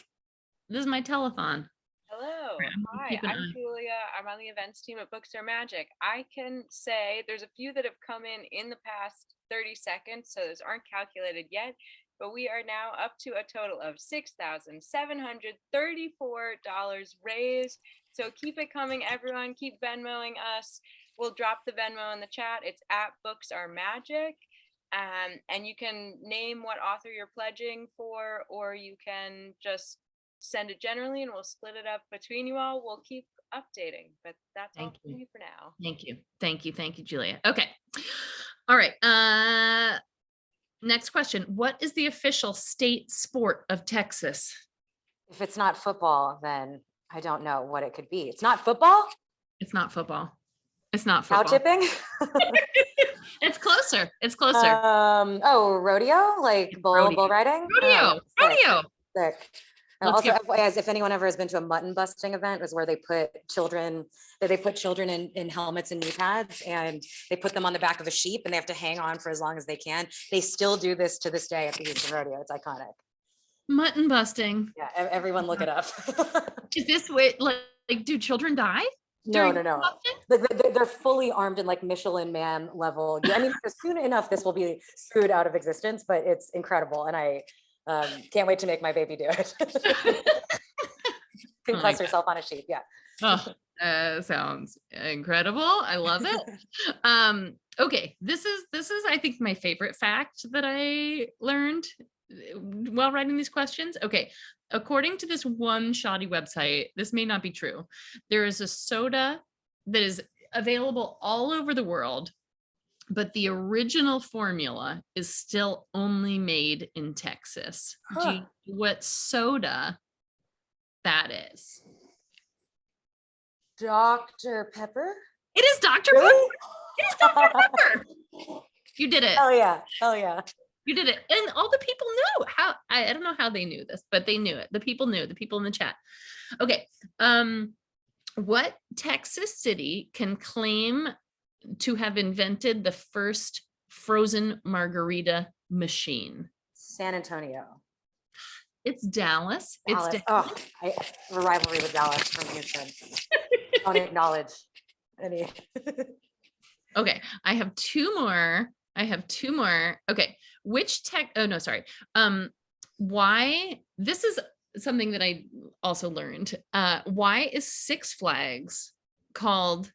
this is my telethon. Hello. Hi, I'm Julia. I'm on the events team at Books Are Magic. I can say there's a few that have come in the past 30 seconds, so those aren't calculated yet, but we are now up to a total of $6,734 raised. So keep it coming, everyone. Keep Venmoing us. We'll drop the Venmo in the chat. It's at Books Are Magic. And you can name what author you're pledging for, or you can just send it generally and we'll split it up between you all. We'll keep updating, but that's all from me for now. Thank you, Julia. Okay. All right. Next question. What is the official state sport of Texas? If it's not football, then I don't know what it could be. It's not football? It's not football. It's not Cow football. tipping? It's closer. It's closer. Oh, rodeo? Like bull riding? Rodeo. Rodeo. Sick. Let's Also, get- FYI, if anyone ever has been to a mutton busting event, is where they put children in helmets and knee pads, and they put them on the back of a sheep, and they have to hang on for as long as they can. They still do this to this day at the Houston Rodeo. It's iconic. Mutton busting. Yeah, everyone look it up. Is this way, like do children die? No, during no. busting? They're fully armed in like Michelin Man level. I mean, soon enough, this will be screwed out of existence, but it's incredible. And I can't wait to make my baby do it. Concuss herself on a sheep. Yeah. Oh, sounds incredible. I love it. Okay, this is I think my favorite fact that I learned while writing these questions. Okay, according to this one shoddy website, this may not be true. There is a soda that is available all over the world, but the original formula is still only made in Texas. Do you know what soda that is? Dr. Pepper? It is Dr. Really? Pepper. It is Dr. Pepper. You did it. Oh yeah. Oh yeah. You did it. And all the people knew how, I don't know how they knew this, but they knew it. The people knew, the people in the chat. Okay. What Texas city can claim to have invented the first frozen margarita machine? San Antonio. It's Dallas. Dallas. It's Oh, I have a rivalry with Dallas from Houston. Don't acknowledge any. Okay. I have two more. Okay. Why, this is something that I also learned. Why is Six Flags called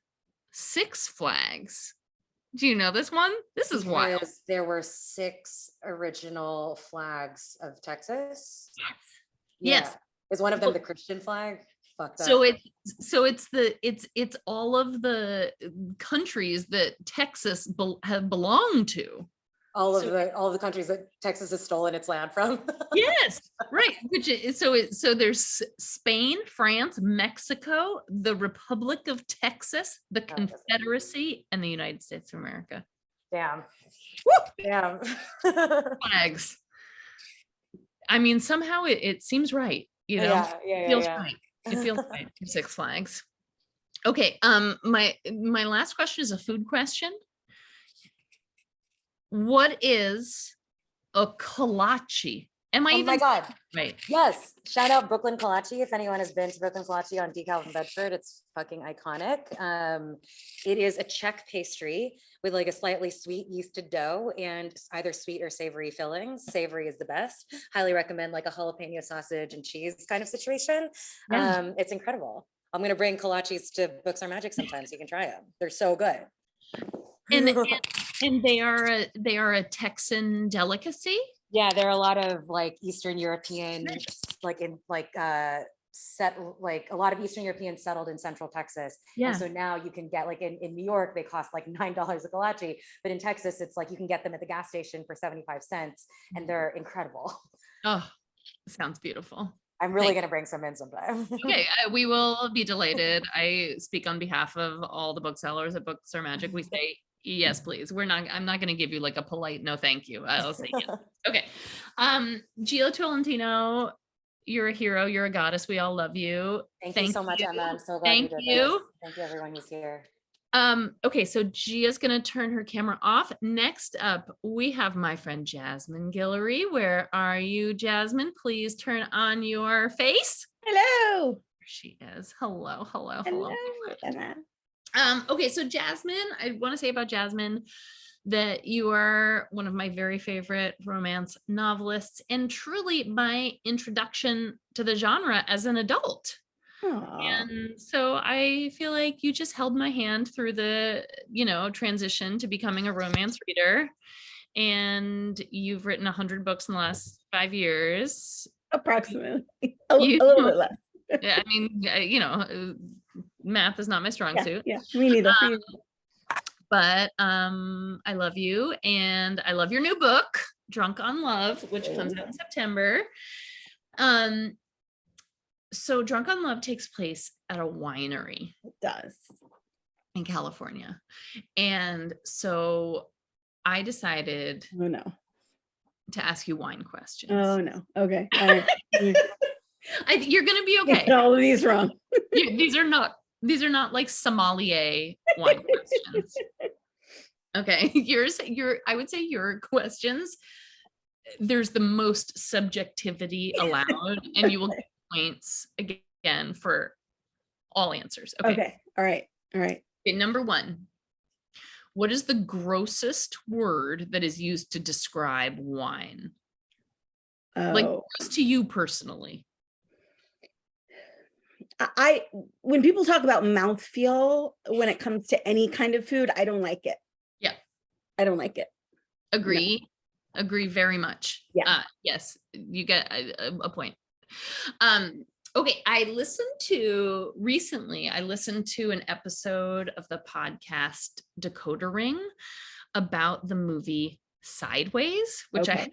Six Flags? Do you know this one? This is wild. Because there were 6 original flags of Texas. Yes. Yeah. Is one of them the Christian flag? Fuck that. So it's all of the countries that Texas have belonged to. all of the countries that Texas has stolen its land from. Yes, right. So there's Spain, France, Mexico, the Republic of Texas, the Confederacy, and the United States of America. Damn. Damn. Flags. I mean, somehow it seems right. You know, Yeah. feels right. It feels right. Six Flags. Okay. My last question is a food question. What is a kolache? Am I Oh even my God. right? Yes. Shout out Brooklyn Kolache. If anyone has been to Brooklyn Kolache on DeKalb in Bedford, it's fucking iconic. It is a Czech pastry with like a slightly sweet yeasted dough and either sweet or savory fillings. Savory is the best. Highly recommend like a jalapeno sausage and cheese kind of situation. Yeah. It's incredible. I'm going to bring kolaches to Books Are Magic sometime so you can try them. They're so good. And they are a Texan delicacy. Yeah, there are a lot of like Eastern European, like in like a lot of Eastern Europeans settled in Central Texas. Yeah. And so now you can get like in New York, they cost like $9 a kolache, but in Texas, it's like you can get them at the gas station for 75 cents and they're incredible. Oh, sounds beautiful. I'm really going to bring some in sometime. Okay, we will be delighted. I speak on behalf of all the booksellers at Books Are Magic. We say, yes, please. I'm not going to give you like a polite no, thank you. I'll say yes. Okay. Gia Tolentino, you're a hero. You're a goddess. We all love you. Thank you so much, Emma. I'm so glad Thank you did you. this. Thank you, everyone who's here. Okay, so Gia's gonna turn her camera off. Next up, we have my friend Jasmine Guillory. Where are you, Jasmine? Please turn on your face. Hello. There she is. Hello. Hello, Emma. Okay, so Jasmine, I want to say about Jasmine that you are one of my very favorite romance novelists and truly my introduction to the genre as an adult. Aw. And so I feel like you just held my hand through the, transition to becoming a romance reader. And you've written 100 books in the last 5 years. Approximately. A little bit less. I mean, math is not my strong suit. Yeah, me neither. But I love you and I love your new book. Drunk on Love, which comes out in September. So Drunk on Love takes place at a winery. It does. In California. And so I decided Oh no. to ask you wine questions. Oh no. Okay. All right. You're gonna be Get okay. all of these wrong. These are not like sommelier wine questions. Okay. I would say your questions, there's the most subjectivity allowed, and you will get points again for all answers. Okay. All right. All right. Okay, number 1. What is the grossest word that is used to describe wine? Like Oh, gross to you personally. when people talk about mouthfeel when it comes to any kind of food, I don't like it. Yeah. I don't like it. Agree. Agree very much. Yeah. Yes, you get a point. Okay, I listened to an episode of the podcast Decoder Ring about the movie Sideways, which I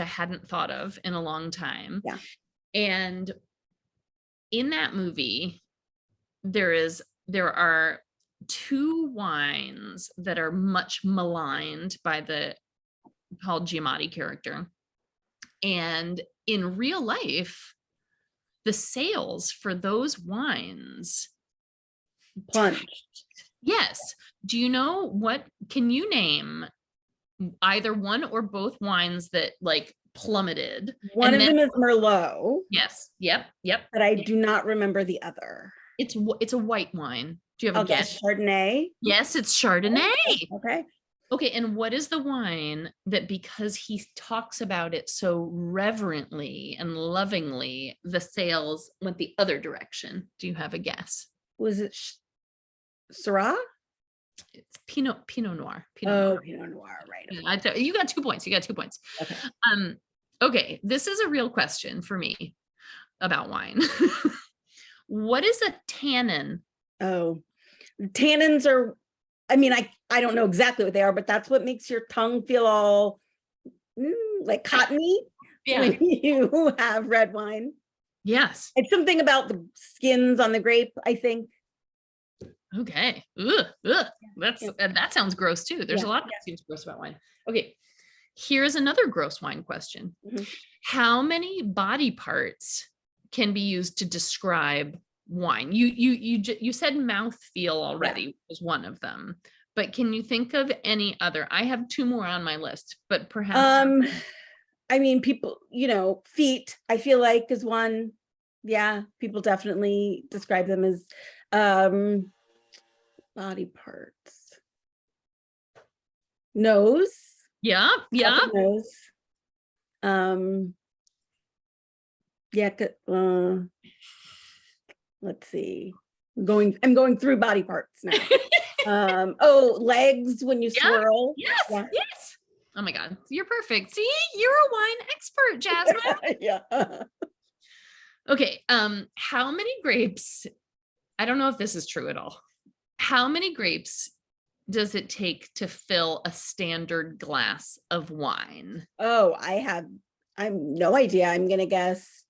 hadn't thought of in a long time. Yeah. And in that movie, there are 2 wines that are much maligned by the Paul Giamatti character. And in real life, the sales for those wines Plunged. Yes. Do you know can you name either one or both wines that like plummeted? One of them is Merlot, Yes. Yep. but I do not remember the other. It's a white wine. Do you have I'll a guess? guess Chardonnay. Yes, it's Chardonnay. Okay. Okay, and what is the wine that, because he talks about it so reverently and lovingly, the sales went the other direction? Do you have a guess? Was it Syrah? It's Pinot Noir. Oh, Pinot Noir, right. Yeah, you got 2 points. Okay. Okay, this is a real question for me about wine. What is a tannin? Oh, tannins are, I don't know exactly what they are, but that's what makes your tongue feel all like cottony when you have red wine. Yes. It's something about the skins on the grape, I think. Okay. Ugh. That sounds gross too. There's a lot that seems gross about wine. Okay. Here's another gross wine question. Mhm. How many body parts can be used to describe wine? You said mouthfeel already was one of them, but can you think of any other? I have 2 more on my list, but perhaps People, feet, I feel like is one. Yeah, people definitely describe them as body parts. Nose. Yeah. Nose. Let's see. I'm going through body parts now. Legs when you swirl. Yes. Yeah. Yes. Oh my God. You're perfect. See, you're a wine expert, Jasmine. Yeah. Okay. How many grapes? I don't know if this is true at all. How many grapes does it take to fill a standard glass of wine? Oh, I have no idea. I'm gonna guess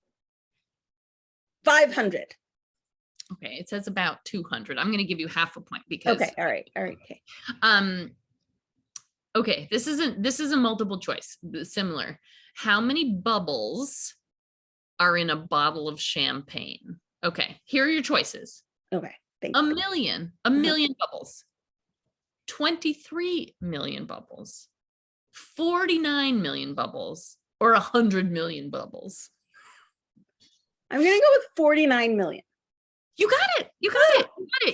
500. Okay, it says about 200. I'm gonna give you half a point because Okay, all right, okay. Okay, this is a multiple choice, similar. How many bubbles are in a bottle of champagne? Okay, here are your choices. Okay, thank A you. million bubbles. 23 million bubbles. 49 million bubbles, or 100 million bubbles. I'm gonna go with 49 million. You got it.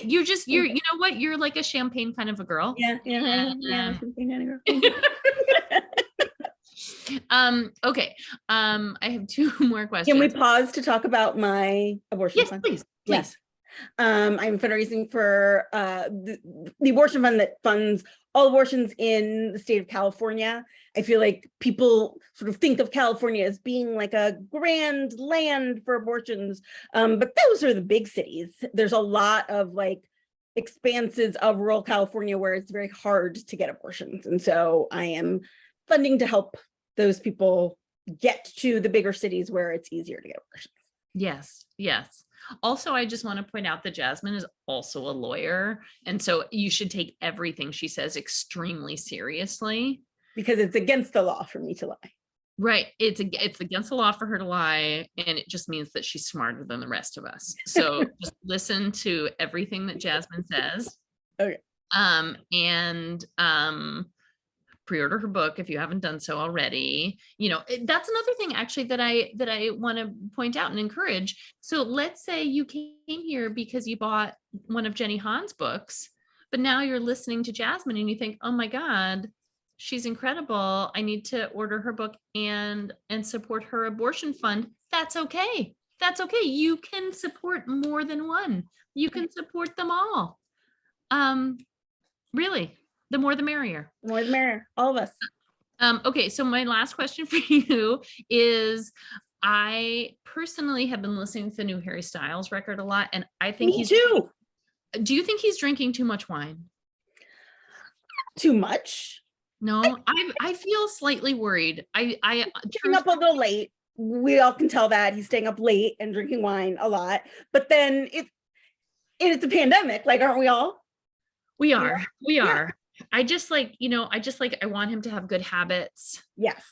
You're you know what? You're like a champagne kind of a girl. Yeah. Okay. I have 2 more questions. Can we pause to talk about my abortion Yes, fund? please. Yes. I'm fundraising for the abortion fund that funds all abortions in the state of California. I feel like people sort of think of California as being like a grand land for abortions, but those are the big cities. There's a lot of like expanses of rural California where it's very hard to get abortions. And so I am funding to help those people get to the bigger cities where it's easier to get abortions. Yes, yes. Also, I just want to point out that Jasmine is also a lawyer. And so you should take everything she says extremely seriously. Because it's against the law for me to lie. Right. It's against the law for her to lie. And it just means that she's smarter than the rest of us. So just listen to everything that Jasmine says. Okay. And pre-order her book if you haven't done so already. That's another thing actually that I want to point out and encourage. So let's say you came here because you bought one of Jenny Han's books, but now you're listening to Jasmine and you think, oh my God, she's incredible. I need to order her book and support her abortion fund. That's okay. That's okay. You can support more than one. You can support them all. Really, the more the merrier. The more the merrier, all of us. Okay, so my last question for you is, I personally have been listening to the new Harry Styles record a lot, and I think Me too. Do you think he's drinking too much wine? Too much? No, I feel slightly worried. Staying up a little late. We all can tell that he's staying up late and drinking wine a lot. But then it's a pandemic. Like, aren't we all? We are. I want him to have good habits. Yes.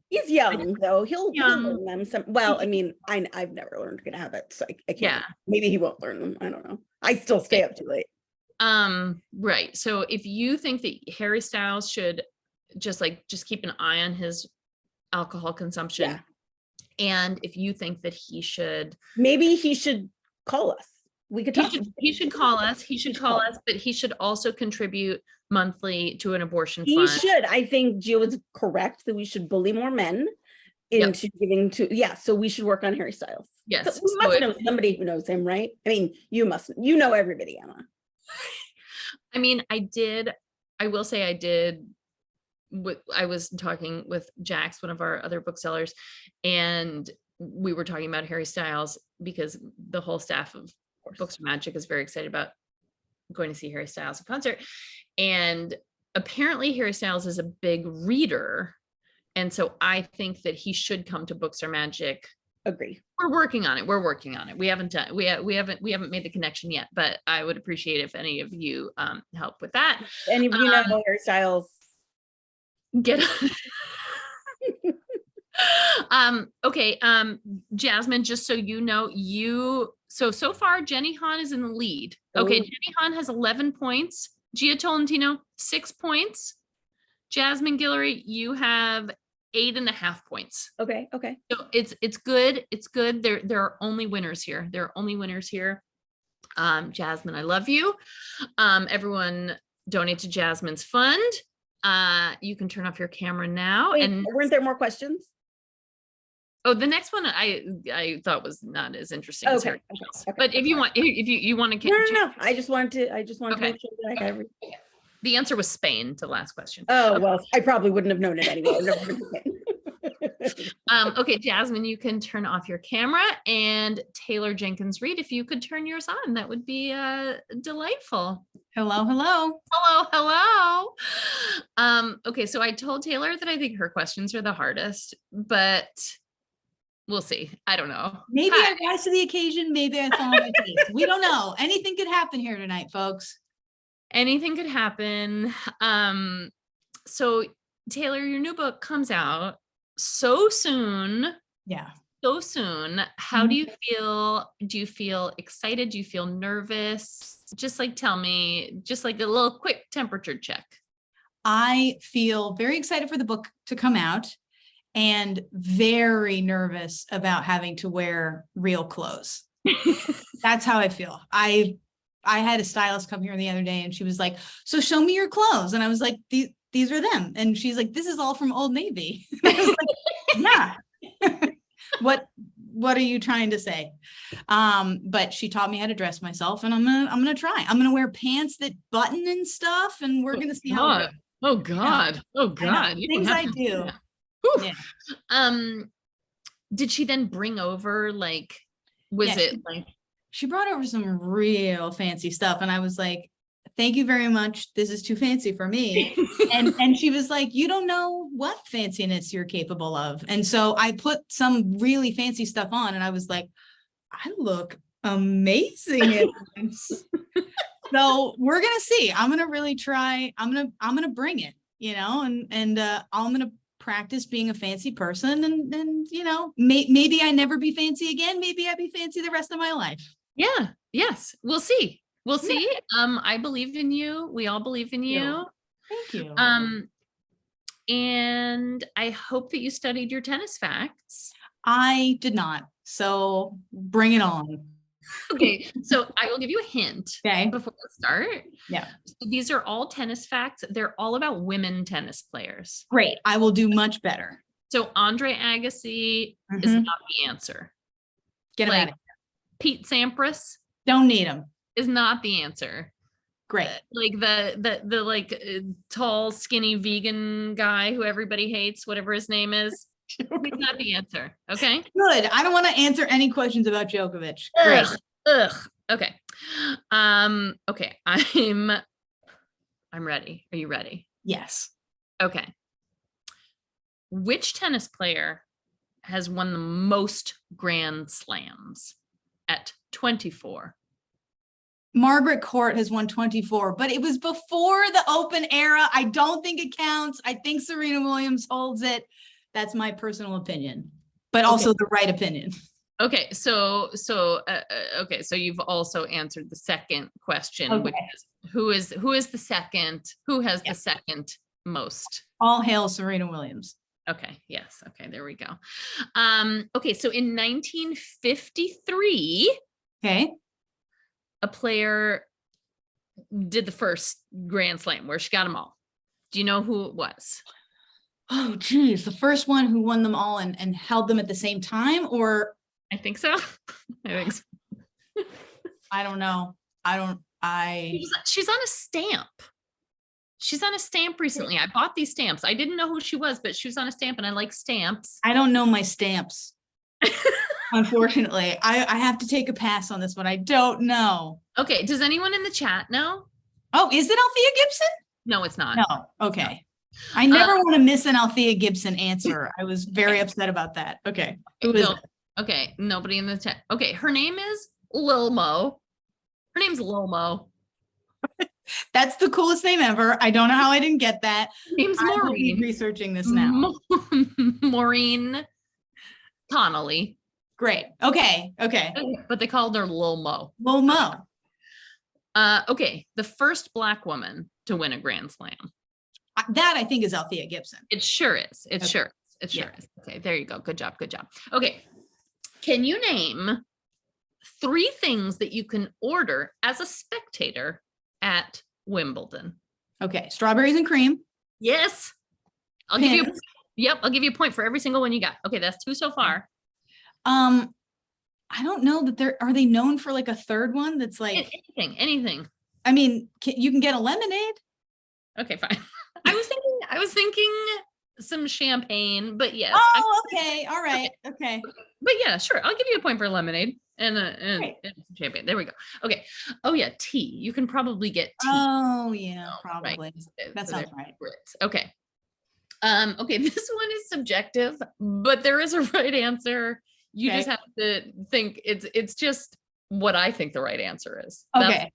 He's young though. He'll learn them some. Well, I mean, I've never learned good habits. So I can't. Yeah. Maybe he won't learn them. I don't know. I still stay up too late. Right. So if you think that Harry Styles should just keep an eye on his alcohol consumption, and if you think that maybe he should call us. We could talk. He should call us. He should call us, but he should also contribute monthly to an abortion fund. He should. I think Gia was correct that we should bully more men into giving to. Yeah. So we should work on Harry Styles. Yes. So we must know somebody who knows him, right? I mean, you know everybody, Emma. I mean, I will say I did. I was talking with Jax, one of our other booksellers, and we were talking about Harry Styles because the whole staff of Books for Magic is very excited about going to see Harry Styles in concert. And apparently Harry Styles is a big reader. And so I think that he should come to Books for Magic. Agree. We're working on it. We haven't made the connection yet, but I would appreciate if any of you help with that. Any of you know Harry Styles. Get okay. Jasmine, just so you know, so far Jenny Han is in the lead. Okay. Ooh. Jenny Han has 11 points. Gia Tolentino, 6 points. Jasmine Guillory, you have 8.5 points. Okay. So it's good. It's good. There are only winners here. Jasmine, I love you. Everyone donate to Jasmine's fund. You can turn off your camera now. Wait, and weren't there more questions? Oh, the next one I thought was not as interesting. Okay. But if you want, you want to, no. I just wanted to make sure that I got everything. The answer was Spain to the last question. Oh, well, I probably wouldn't have known it anyway. Okay, Jasmine, you can turn off your camera, and Taylor Jenkins Reid, if you could turn yours on, that would be delightful. Hello. Okay, so I told Taylor that I think her questions are the hardest, but we'll see. I don't know. Maybe I rise to the occasion. Maybe I fall on my face. We don't know. Anything could happen here tonight, folks. Anything could happen. So Taylor, your new book comes out so soon. Yeah. So soon. How do you feel? Do you feel excited? Do you feel nervous? Just tell me, just a little quick temperature check. I feel very excited for the book to come out and very nervous about having to wear real clothes. That's how I feel. I had a stylist come here the other day and she was like, so show me your clothes. And I was like, these are them. And she's like, this is all from Old Navy. I was like, yeah. What are you trying to say? But she taught me how to dress myself, and I'm gonna try. I'm gonna wear pants that button and stuff, and we're gonna see how it goes. Oh God. Oh God. Things I do. Yeah. Did she then bring over she brought over some real fancy stuff, and I was like, thank you very much. This is too fancy for me. And she was like, you don't know what fanciness you're capable of. And so I put some really fancy stuff on and I was like, I look amazing in this. So we're gonna see. I'm gonna really try. I'm gonna bring it, and I'm gonna practice being a fancy person, and maybe I never be fancy again. Maybe I be fancy the rest of my life. Yeah. Yes. We'll see. We'll see. I believe in you. We all believe in you. Thank you. And I hope that you studied your tennis facts. I did not. So bring it on. Okay, so I will give you a hint before we start. Yeah. So these are all tennis facts. They're all about women tennis players. Great. I will do much better. So Andre Agassi is not the answer. Get him out of here. Pete Sampras Don't need him. is not the answer. Great. Like the tall, skinny vegan guy who everybody hates, whatever his name is. He's not the answer. Okay. Good. I don't want to answer any questions about Djokovic. Great. Ugh. Okay. Okay. I'm ready. Are you ready? Yes. Okay. Which tennis player has won the most Grand Slams at 24? Margaret Court has won 24, but it was before the Open era. I don't think it counts. I think Serena Williams holds it. That's my personal opinion, but also the right opinion. Okay, so you've also answered the second question, which is who is the second? Who has the second most? All hail Serena Williams. Okay, yes. Okay, there we go. Okay, so in 1953, a player did the first Grand Slam where she got them all. Do you know who it was? Oh, geez. The first one who won them all and held them at the same time, or? I think so. I think so. I don't know. She's on a stamp. She's on a stamp recently. I bought these stamps. I didn't know who she was, but she was on a stamp and I like stamps. I don't know my stamps. Unfortunately, I have to take a pass on this one. I don't know. Okay. Does anyone in the chat know? Oh, is it Althea Gibson? No, it's not. No. Okay. No. I never want to miss an Althea Gibson answer. I was very upset about that. Okay. Who is it? Okay. Nobody in the chat. Okay. Her name is Lil Mo. Her name's Lil Mo. That's the coolest name ever. I don't know how I didn't get that. Her name's Maureen. I will be researching this now. Maureen Connolly. Great. Okay. But they called her Lil Mo. Lil Mo. Okay. The first Black woman to win a Grand Slam. That I think is Althea Gibson. It sure is. It sure is. Okay, there you go. Good job. Okay. Can you name 3 things that you can order as a spectator at Wimbledon? Okay. Strawberries and cream. Yes. I'll give you a point for every single one you got. Okay, that's 2 so far. I don't know that are they known for like a third one that's like anything. I mean, you can get a lemonade. Okay, fine. I was thinking some champagne, but yes. Oh, okay. All right. Okay. But yeah, sure. I'll give you a point for lemonade and some champagne. There we go. Okay. Oh yeah, tea. You can probably get tea. Oh yeah, probably. Right. That sounds right. Okay. Okay, this one is subjective, but there is a right answer. You just have to think it's just what I think the right answer is. Okay.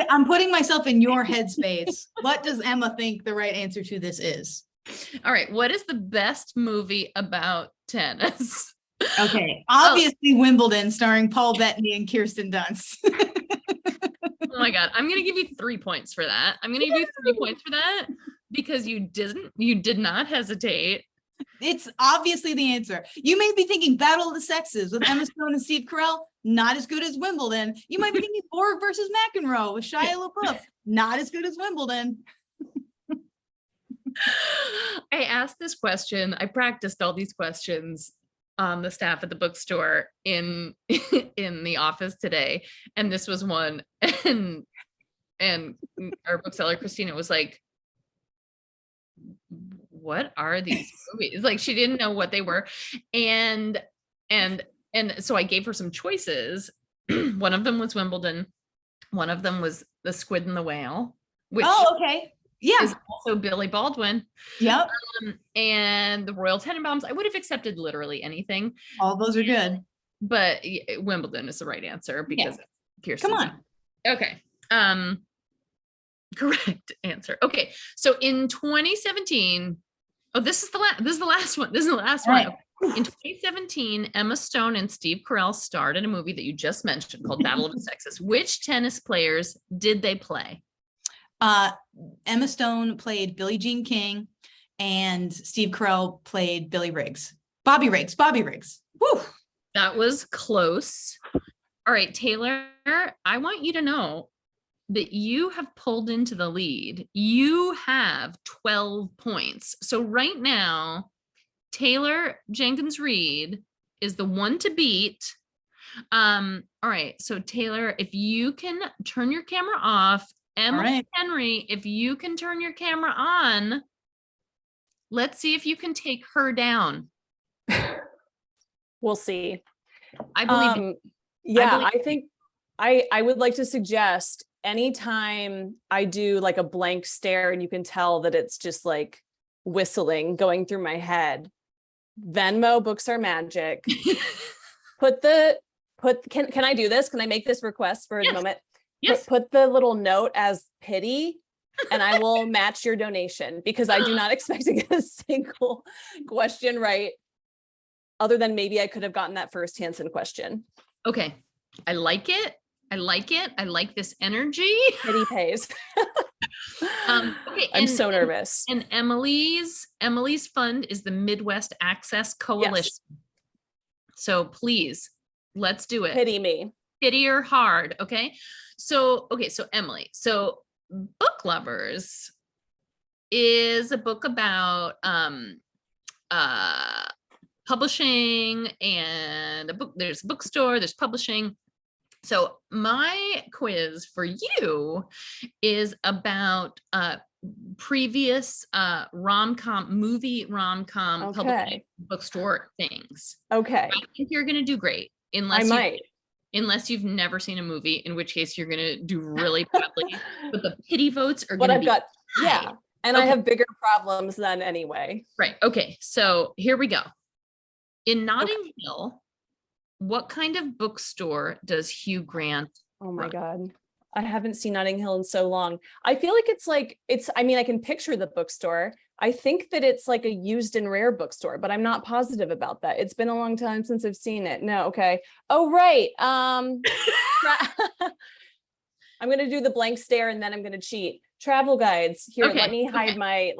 I'm putting myself in your headspace. What does Emma think the right answer to this is? All right. What is the best movie about tennis? Okay. Obviously Wimbledon, starring Paul Bettany and Kirsten Dunst. Oh my God. I'm going to give you 3 points for that. Because you did not hesitate. It's obviously the answer. You may be thinking Battle of the Sexes with Emma Stone and Steve Carell, not as good as Wimbledon. You might be thinking Borg versus McEnroe with Shia LaBeouf, not as good as Wimbledon. I asked this question. I practiced all these questions on the staff at the bookstore in the office today, and this was one. And our bookseller Christina was like, what are these movies? Like, she didn't know what they were. And so I gave her some choices. One of them was Wimbledon. One of them was The Squid and the Whale, which Oh, okay. Yeah. is also Billy Baldwin. Yep. And the Royal Tenenbaums. I would have accepted literally anything, All those are good. but Wimbledon is the right answer because it's Kirsten. Come on. Okay. Correct answer. Okay. So in 2017, this is the last one. This is the last Right. one. In 2017, Emma Stone and Steve Carell starred in a movie that you just mentioned called Battle of the Sexes. Which tennis players did they play? Emma Stone played Billie Jean King and Steve Carell played Bobby Riggs. Woo. That was close. All right, Taylor, I want you to know that you have pulled into the lead. You have 12 points. So right now, Taylor Jenkins Reid is the one to beat. All right, so Taylor, if you can turn your camera off, Emily Henry, if you can turn your camera on, let's see if you can take her down. We'll see. I believe I think I would like to suggest anytime I do like a blank stare and you can tell that it's just like whistling going through my head. Venmo, Books Are Magic. Can I do this? Can I make this request for a moment? Yes. Put the little note as pity and I will match your donation because I do not expect to get a single question right. Other than maybe I could have gotten that first Hansen question. Okay. I like it. I like this energy. Pity pays. Okay, I'm so nervous. And Emily's fund is the Midwest Access Coalition. Yes. So please, let's do it. Pity me. Pity her hard. Okay. So Emily, so Book Lovers is a book about publishing and there's a bookstore, there's publishing. So my quiz for you is about previous movie rom-com publishing bookstore things. Okay. I think you're gonna do great unless you've never seen a movie, in which case you're gonna do really badly. But the pity votes are gonna be high. And I have bigger problems than anyway. Right. Okay. So here we go. In Notting Hill, what kind of bookstore does Hugh Grant Oh my run? God. I haven't seen Notting Hill in so long. I feel like I can picture the bookstore. I think that it's like a used and rare bookstore, but I'm not positive about that. It's been a long time since I've seen it. No. Okay. Oh, right. I'm going to do the blank stare and then I'm going to cheat. Travel guides. Here, let me hide my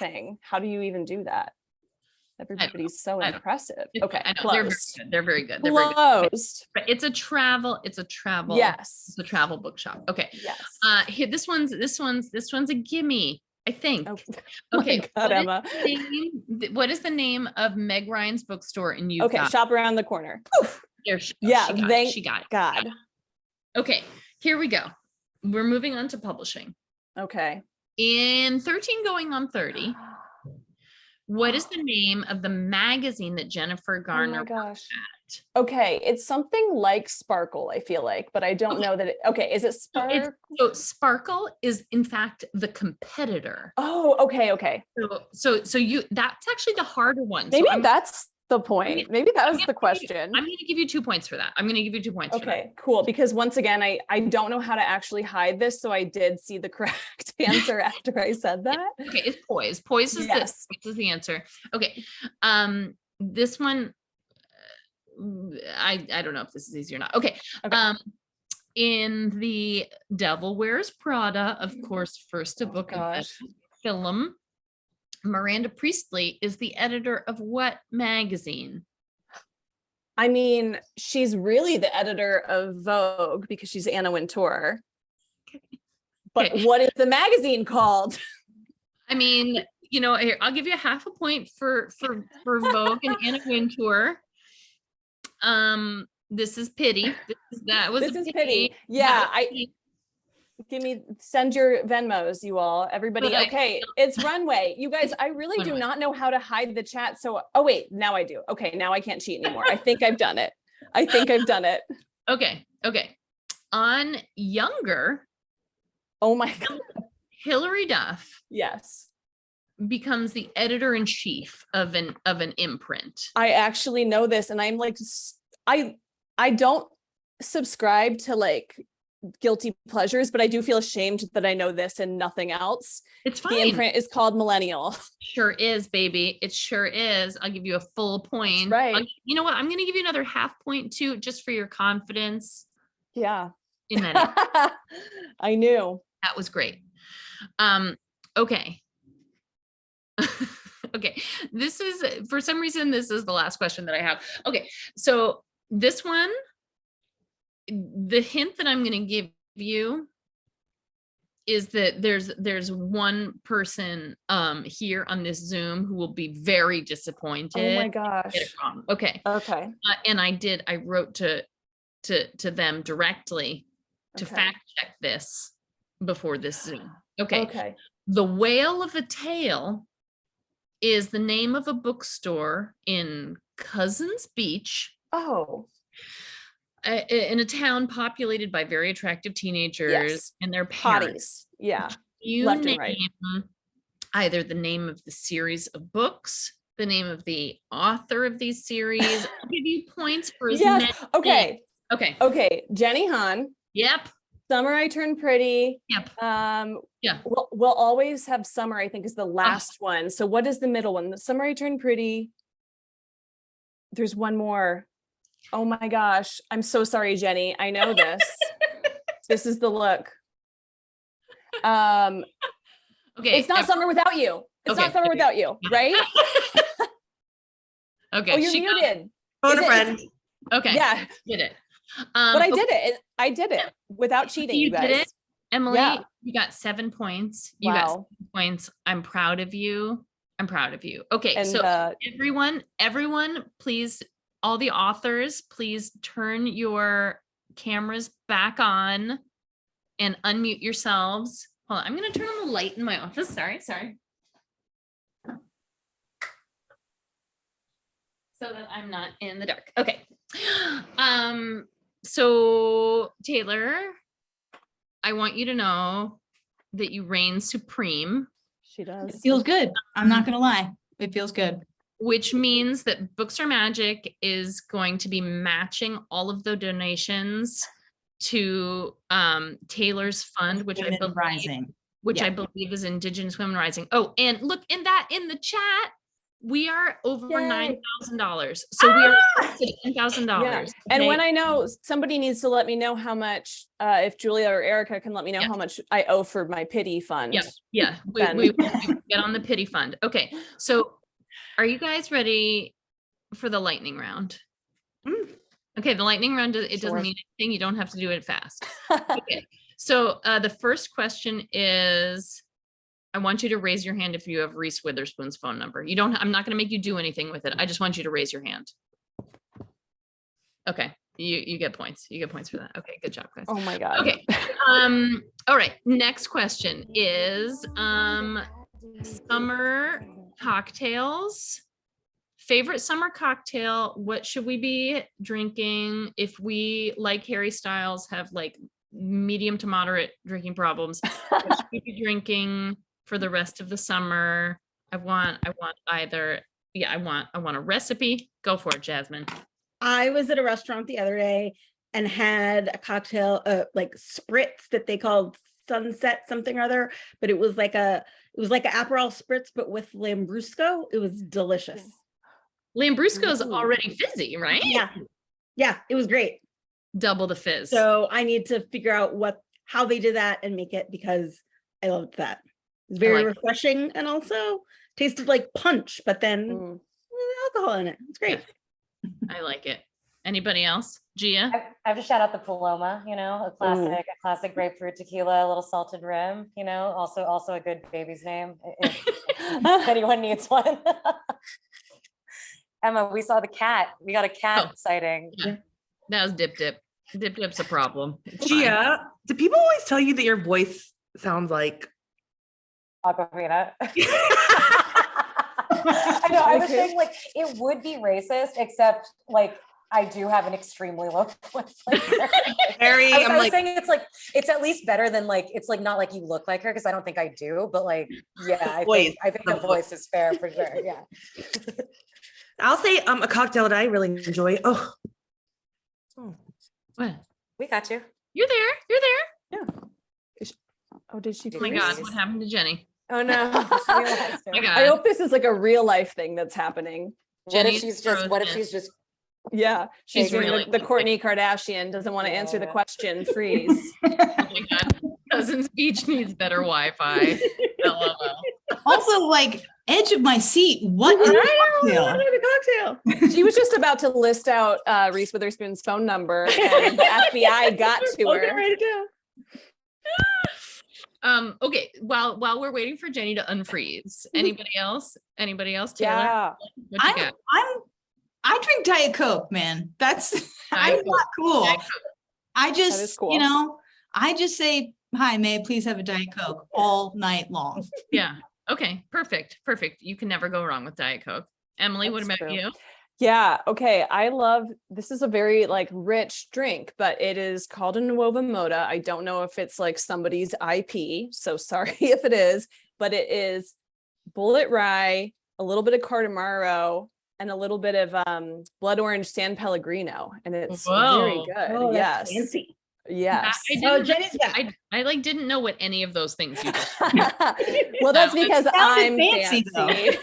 thing. How do you even do that? Everybody's so impressive. Okay, I know. closed. They're very good. Closed. But it's a travel. Yes. It's a travel bookshop. Okay. Yes. Here, this one's a gimme, I think. Oh, okay. My God, Emma. What is the name of Meg Ryan's bookstore? And you Shop around the corner. There she got it. God. Okay, here we go. We're moving on to publishing. Okay. In 13 going on 30. What is the name of the magazine that Jennifer Garner Oh my gosh. worked at? Okay, it's something like Sparkle, I feel like, but I don't know that is it Sparkle? So Sparkle is in fact the competitor. Oh, okay. So that's actually the harder one. Maybe so that's the point. Maybe that was the question. I'm going to give you 2 points for that. Okay, cool. Because once again, I don't know how to actually hide this. So I did see the correct answer after I said that. Okay, it's Poise. Poise is the answer. Okay. This one, I don't know if this is easy or not. Okay. In The Devil Wears Prada, of course, first a book and film. Miranda Priestley is the editor of what magazine? I mean, she's really the editor of Vogue because she's Anna Wintour. But what is the magazine called? I mean, here, I'll give you half a point for Vogue and Anna Wintour. This is pity. This is pity. Yeah, send your Venmos, you all, everybody. Okay, it's Runway. You guys, I really do not know how to hide the chat. So, oh wait, now I do. Okay, now I can't cheat anymore. I think I've done it. Okay. on Younger, Oh my God. Hilary Duff Yes. becomes the editor-in-chief of an imprint. I actually know this, and I'm like, I don't subscribe to like guilty pleasures, but I do feel ashamed that I know this and nothing else. It's The fine. imprint is called Millennial. Sure is, baby. It sure is. I'll give you a full point. right. You know what? I'm going to give you another half point too, just for your confidence Yeah. in that. I knew. That was great. Okay. Okay. This is, for some reason, this is the last question that I have. Okay. So this one, the hint that I'm going to give you is that there's one person here on this Zoom who will be very disappointed. Oh my if you gosh. get it wrong. Okay. Okay. And I wrote to them directly to Okay. fact check this before this Zoom. Okay. Okay. The Whale of a Tale is the name of a bookstore in Cousins Beach, Oh. in a town populated by very attractive teenagers Yes. and their parents. Hotties. Yeah. You Left and name right. either the name of the series of books, the name of the author of these series. I'll give you points for as many. Yes. Okay. Okay. Okay. Jenny Han. Yep. Summer I Turned Pretty. Yep. Yeah. We'll always have Summer, I think, is the last one. So what is the middle one? The Summer I Turned Pretty. There's one more. Oh my gosh. I'm so sorry, Jenny. I know this. This is the look. Okay. It's not Summer Without You. It's Okay, not Summer okay. Without You, right? Okay. Oh, you're she got- muted. Phone Is a it- friend. Okay. Yeah. Did it. But I okay, did it. I did it without cheating, You you guys. did it? Emily, Yeah. you got 7 points. You got Wow. 7 points. I'm proud of you. I'm proud of you. Okay. And So everyone, please, all the authors, please turn your cameras back on and unmute yourselves. Hold on. I'm going to turn on the light in my office. Sorry. So that I'm not in the dark. Okay. So Taylor, I want you to know that you reign supreme, She It does. feels good. I'm not gonna lie. It feels good. which means that Books Are Magic is going to be matching all of the donations to Taylor's fund, which Women Rising. I Yeah. believe is Indigenous Women Rising. Oh, and look in the chat, we are over Yay. $9,000. So we are to $10,000. Yeah. And when I know, somebody needs to let me know how much, if Julia or Erica can let me know Yeah. how much I owe for my pity fund. Yeah, Then. we get on the pity fund. Okay, so are you guys ready for the lightning round? Okay, the lightning round, it Sure. doesn't mean anything. You don't have to do it fast. Okay, so the first question is, I want you to raise your hand if you have Reese Witherspoon's phone number. You don't, I'm not going to make you do anything with it. I just want you to raise your hand. Okay, you get points. You get points for that. Okay, good job, guys. Oh my God. Okay. All right. Next question is summer cocktails. Favorite summer cocktail. What should we be drinking if we, like Harry Styles, have like medium to moderate drinking problems? What should we be drinking for the rest of the summer? I want either, I want a recipe. Go for it, Jasmine. I was at a restaurant the other day and had a cocktail, like spritz that they called Sunset something or other, but it was like an Aperol spritz, but with Lambrusco. It was delicious. Lambrusco is Ooh. already fizzy, right? Yeah, it was great. Double the fizz. So I need to figure out how they did that and make it, because I loved that. It's very like it. refreshing and also tasted like punch, but then Mm. alcohol in it. It's great. I like it. Anybody else? Gia? I have to shout out the Paloma, a classic grapefruit tequila, a little salted rim, also a good baby's name if anyone needs one. Emma, we saw the cat. We got a cat sighting. Yeah. That was Dip Dip. Dip Dip's a problem. It's fine. Gia, do people always tell you that your voice sounds like Aquafina. I know. I was saying like it would be racist, except like I do have an extremely low voice. Like her. Very, I I'm was like, saying it's at least better than like, it's like not like you look like her, because I don't think I do, but like, yeah, Voice. I think the voice is fair for sure. Yeah. I'll say a cocktail that I really enjoy. Oh, What? We got you. You're there. You're there. Oh, did she Oh my freeze? God, what happened to Jenny? Oh no. Oh my God. I hope this is like a real life thing that's happening. What if Jenny's she's just, what if frozen. she's just, Yeah, she's She's doing really the Kourtney Kardashian, doesn't want to answer the Yeah. question, freeze. Oh my God. Cousin's beach needs better Wi-Fi. LOL. Also, like, edge of my seat. What is the cocktail? cocktail. She was just about to list out Reese Witherspoon's phone number, and the FBI got to Okay, her. ready to go. Okay, while we're waiting for Jenny to unfreeze, anybody else? Taylor? Yeah. What you got? I drink Diet Coke, man. That's I'm Diet not cool. Diet I is just, cool. you know, I just say, hi, may I please have a Diet Coke all night long. Yeah. Okay, perfect. You can never go wrong with Diet Coke. Emily, what That's about true. you? Yeah, okay. I love, this is a very like rich drink, but it is called a Nuova Moda. I don't know if it's like somebody's IP, so sorry if it is, but it is bullet rye, a little bit of Cardamaro, and a little bit of blood orange San Pellegrino, and it's very Whoa. good. Oh, that's yes. fancy. Yes. I Oh, didn't, Jenny's back. I like didn't know what any of those things you just Well, that's No, it because sounded I'm fancy, fancy.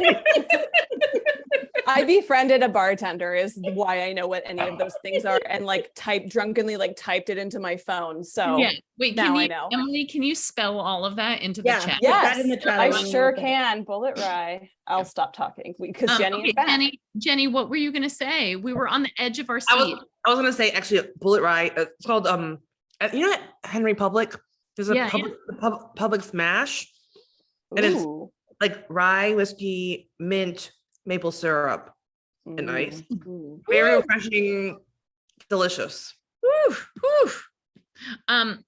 I befriended a bartender is why I know what any of those things are, and like drunkenly typed it into my phone. So Yeah. Wait, now I can you, know. Emily, can you spell all of that into the Yeah. chat? Put that yes, in the chat. I wanna know sure what that is. can. Bullet rye. I'll stop talking because Jenny Okay, is back. Jenny, what were you gonna say? We were on the edge of our I seat. was gonna say actually bullet rye. It's called you know Henry Public. There's a Yeah, public smash, and it's Ooh. like rye whiskey, mint, maple syrup, and ice. Mm. Very refreshing, delicious. Whew, whew.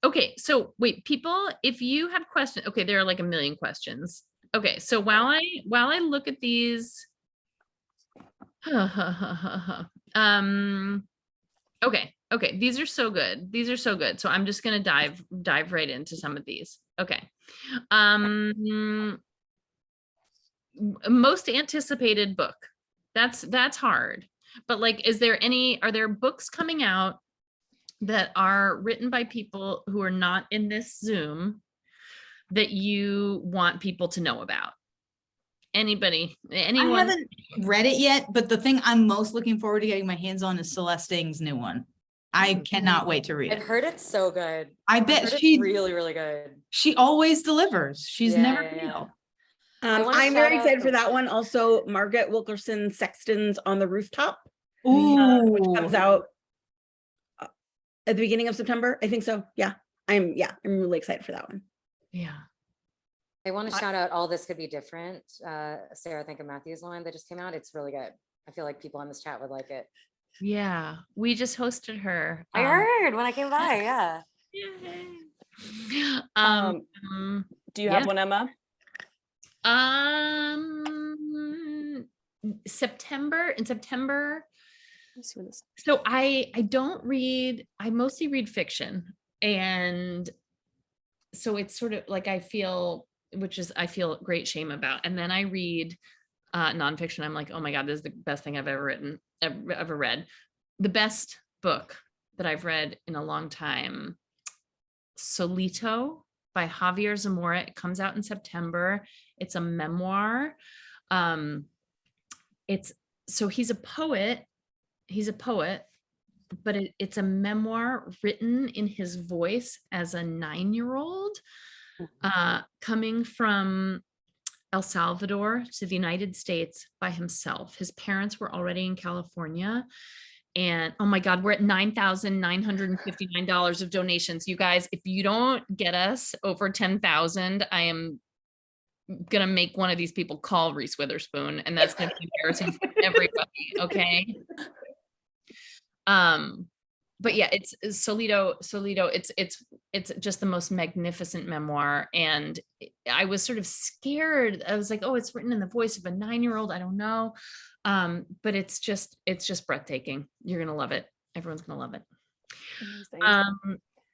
Okay, so wait, people, if you have questions, okay, there are like a million questions. Okay, so while I look at these, okay, these are so good. These are so good. So I'm just gonna dive right into some of these. Okay. Most anticipated book. That's hard. But like, are there books coming out that are written by people who are not in this Zoom that you want people to know about? Anyone? I haven't read it yet, but the thing I'm most looking forward to getting my hands on is Celeste Ng's new one. I cannot wait to read I've it. heard it's so good. I I've bet heard it's she really, really good. she always delivers. She's Yeah, never yeah, yeah. failed. I wanna I'm very shout out- excited for that one. Also, Margaret Wilkerson Sexton's On the Rooftop, which comes Ooh. out at the beginning of September. I think so. Yeah. I'm really excited for that one. Yeah. I want to shout out All This Could Be Different. Sarah Thinker Matthews line that just came out. It's really good. I feel like people on this chat would like it. Yeah. We just hosted her. I heard when I came by. Yeah. Yay. Do you have one, Emma? In September. Let's see what this. So I mostly read fiction, and so it's sort of like I feel great shame about. And then I read nonfiction. I'm like, oh my God, this is the best thing I've ever read. The best book that I've read in a long time, Solito by Javier Zamora. It comes out in September. It's a memoir. He's a poet, but it's a memoir written in his voice as a 9-year-old, coming from El Salvador to the United States by himself. His parents were already in California. And oh my God, we're at $9,959 of donations. You guys, if you don't get us over 10,000, I am gonna make one of these people call Reese Witherspoon, and that's gonna be embarrassing for everybody. Okay. But yeah, it's Solito. it's just the most magnificent memoir. And I was sort of scared. I was like, oh, it's written in the voice of a 9-year-old. I don't know. But it's just breathtaking. You're going to love it. Everyone's going to love it.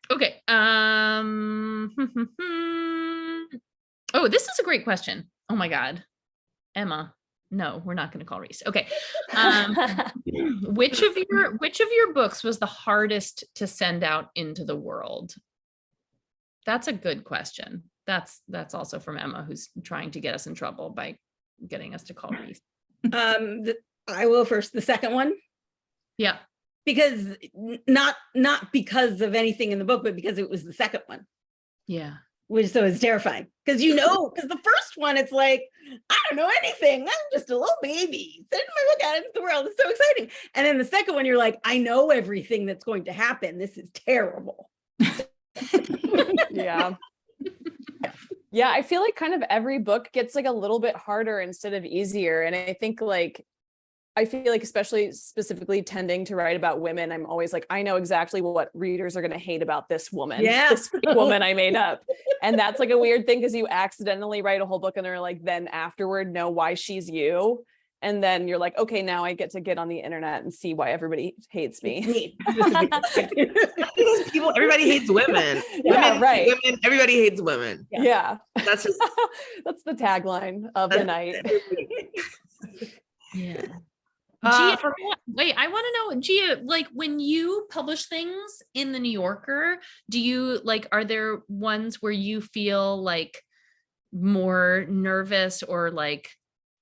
Okay. Oh, this is a great question. Oh my God. Emma. No, we're not going to call Reese. Okay. Which of your books was the hardest to send out into the world? That's a good question. That's also from Emma, who's trying to get us in trouble by getting us to call Reese. I will first. The second one. Yeah. Because not because of anything in the book, but because it was the second one. Yeah. Which so it's terrifying. Because because the first one, it's like, I don't know anything. I'm just a little baby. Sending my book out into the world. It's so exciting. And then the second one, you're like, I know everything that's going to happen. This is terrible. Yeah. Yeah, I feel like kind of every book gets like a little bit harder instead of easier. And I think I feel like especially specifically tending to write about women, I'm always like, I know exactly what readers are going to hate about this woman. Yeah. This woman I made up. And that's like a weird thing because you accidentally write a whole book and they're like, then afterward know why she's you. And then you're like, okay, now I get to get on the internet and see why everybody hates me. Everybody hates women. Yeah, women, right. Women, everybody hates women. Yeah. That's just that's the tagline of the night. Yeah. Gia, wait, I want to know, Gia, like when you publish things in the New Yorker, do you are there ones where you feel like more nervous or like,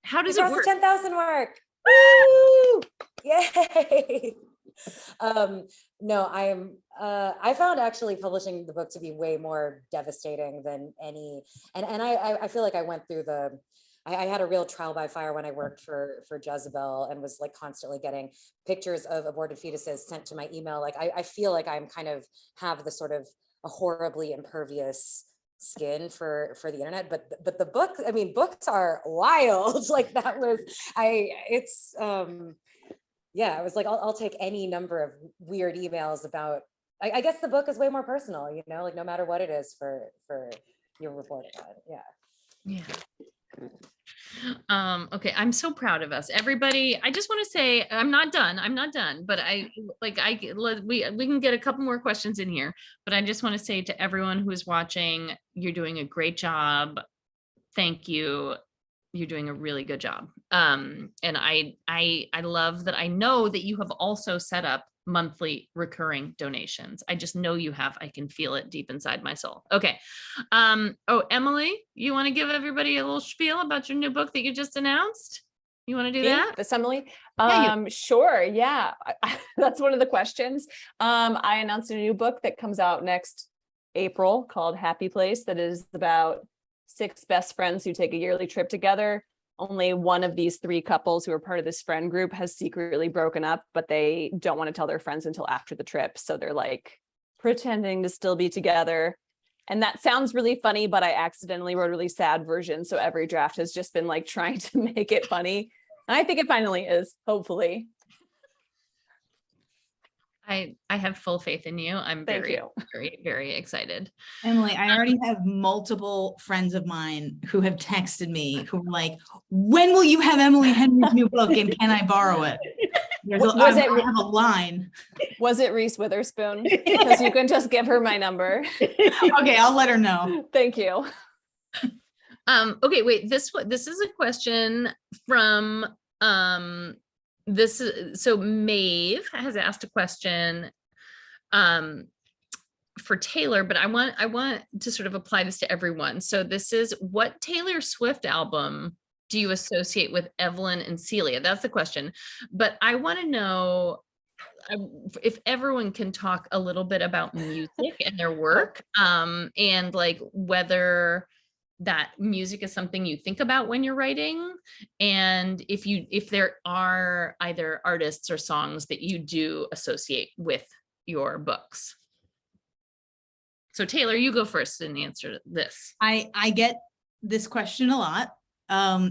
how does it work? 10,000 mark. Woo! Yay! No, I found actually publishing the book to be way more devastating than any, and I feel like I went through I had a real trial by fire when I worked for Jezebel and was like constantly getting pictures of aborted fetuses sent to my email. Like I feel like I'm kind of have the sort of a horribly impervious skin for the internet, but the book, I mean, books are wild. Like that was, I was like, I'll take any number of weird emails about, I guess the book is way more personal, like no matter what it is for your reporting on. Yeah. Okay, I'm so proud of us, everybody. I just want to say I'm not done, but we can get a couple more questions in here, but I just want to say to everyone who is watching, you're doing a great job. Thank you. You're doing a really good job. And I love that. I know that you have also set up monthly recurring donations. I just know you have. I can feel it deep inside my soul. Okay. Oh, Emily, you want to give everybody a little spiel about your new book that you just announced? You want to do that? This, Emily? Yeah, Sure. Yeah. That's one of the questions. I announced a new book that comes out next April called Happy Place, that is about 6 best friends who take a yearly trip together. Only one of these 3 couples who are part of this friend group has secretly broken up, but they don't want to tell their friends until after the trip. So they're like pretending to still be together. And that sounds really funny, but I accidentally wrote a really sad version. So every draft has just been like trying to make it funny. And I think it finally is, hopefully. I have full faith in you. I'm very, very excited. Emily, I already have multiple friends of mine who have texted me who are like, when will you have Emily Henry's new book and can I borrow it? I have a line. Was it Reese Witherspoon? Because you can just give her my number. Okay, I'll let her know. Thank you. Okay, wait, this is a question from so Maeve has asked a question for Taylor, but I want to sort of apply this to everyone. So this is, what Taylor Swift album do you associate with Evelyn and Celia? That's the question. But I want to know if everyone can talk a little bit about music and their work, and like whether that music is something you think about when you're writing, and if there are either artists or songs that you do associate with your books. So Taylor, you go first and answer this. I get this question a lot.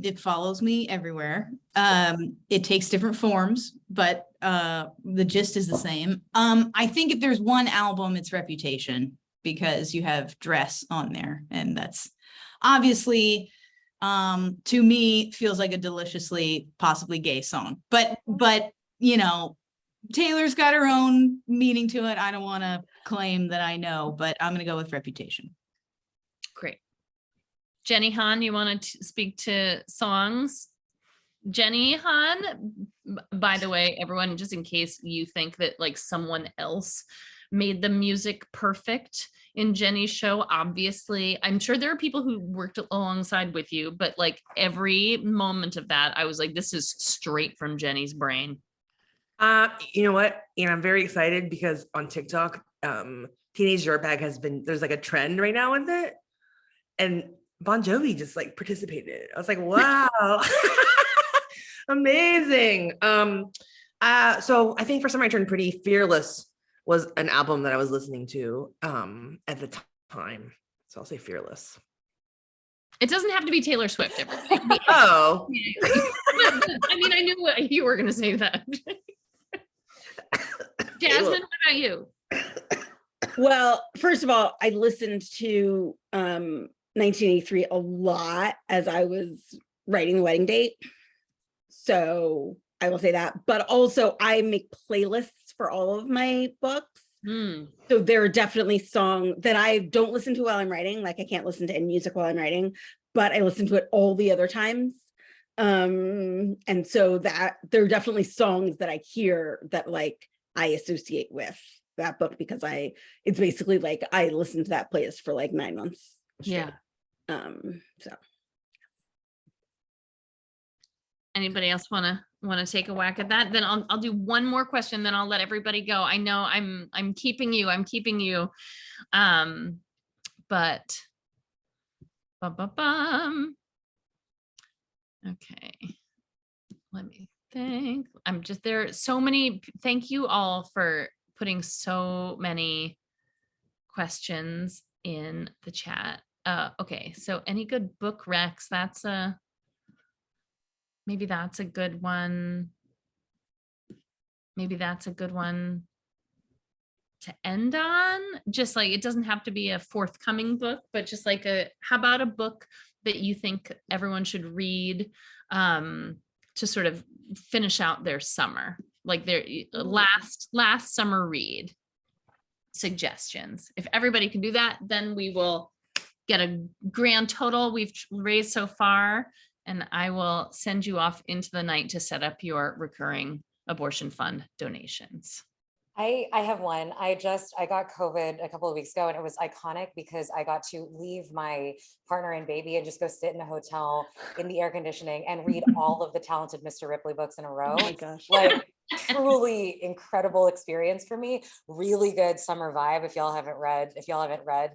It follows me everywhere. It takes different forms, but the gist is the same. I think if there's one album, it's Reputation. because you have dress on there. And that's obviously, to me, feels like a deliciously possibly gay song. But, you know, Taylor's got her own meaning to it. I don't want to claim that I know, but I'm going to go with Reputation. Great. Jenny Han, you want to speak to songs? Jenny Han, by the way, everyone, just in case you think that like someone else made the music perfect in Jenny's show, obviously, I'm sure there are people who worked alongside with you, but like every moment of that, I was like, this is straight from Jenny's brain. You know what? And I'm very excited because on TikTok, Teenage Dirtbag there's like a trend right now with it. And Bon Jovi just like participated. I was like, wow. Amazing. So I think for Summer I Turned Pretty, Fearless was an album that I was listening to at the time. So I'll say Fearless. It doesn't have to be Taylor Swift. Everybody. Oh. I mean, I knew what you were going to say that. Jasmine, what about you? Well, first of all, I listened to 1983 a lot as I was writing The Wedding Date. So I will say that. But also I make playlists for all of my books. So there are definitely songs that I don't listen to while I'm writing. Like I can't listen to any music while I'm writing, but I listen to it all the other times. And so that there are definitely songs that I hear that like I associate with that book because it's basically like I listened to that playlist for like 9 months straight. Yeah. So anybody else want to take a whack at that? Then I'll do one more question, then I'll let everybody go. I know I'm keeping you. But okay. Let me think. There are so many. Thank you all for putting so many questions in the chat. Okay, so any good book recs? Maybe that's a good one. Maybe that's a good one to end on. Just like, it doesn't have to be a forthcoming book, but just like how about a book that you think everyone should read to sort of finish out their summer, like their last summer read suggestions. If everybody can do that, then we will get a grand total we've raised so far, and I will send you off into the night to set up your recurring abortion fund donations. I have one. I got COVID a couple of weeks ago, and it was iconic because I got to leave my partner and baby and just go sit in a hotel in the air conditioning and read all of the Talented Mr. Ripley books in a row. oh my gosh. Like truly incredible experience for me. Really good summer vibe if y'all haven't read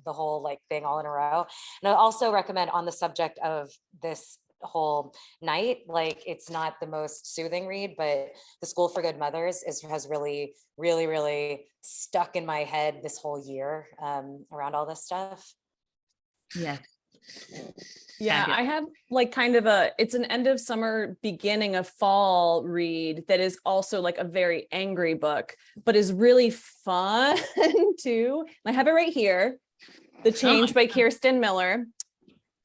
the whole like thing all in a row. And I also recommend, on the subject of this whole night, like it's not the most soothing read, but The School for Good Mothers has really stuck in my head this whole year around all this stuff. Yeah. Yeah, I have like kind of it's an end of summer, beginning of fall read that is also like a very angry book, but is really fun too. And I have it right here. The Change by Kirsten Miller.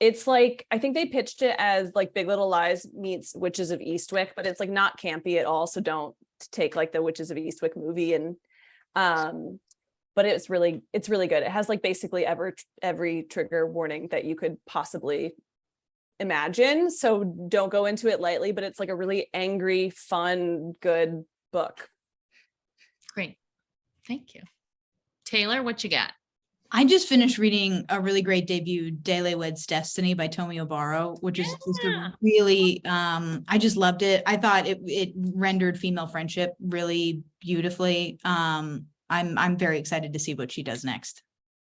It's like, I think they pitched it as like Big Little Lies meets Witches of Eastwick, but it's like not campy at all. So don't take like the Witches of Eastwick movie and but it's really good. It has like basically every trigger warning that you could possibly imagine. So don't go into it lightly, but it's like a really angry, fun, good book. Great. Thank you. Taylor, what you got? I just finished reading a really great debut, Dele Wed's Destiny by Tomi Obaro, which is just a really, I just loved it. I thought it rendered female friendship really beautifully. I'm very excited to see what she does next.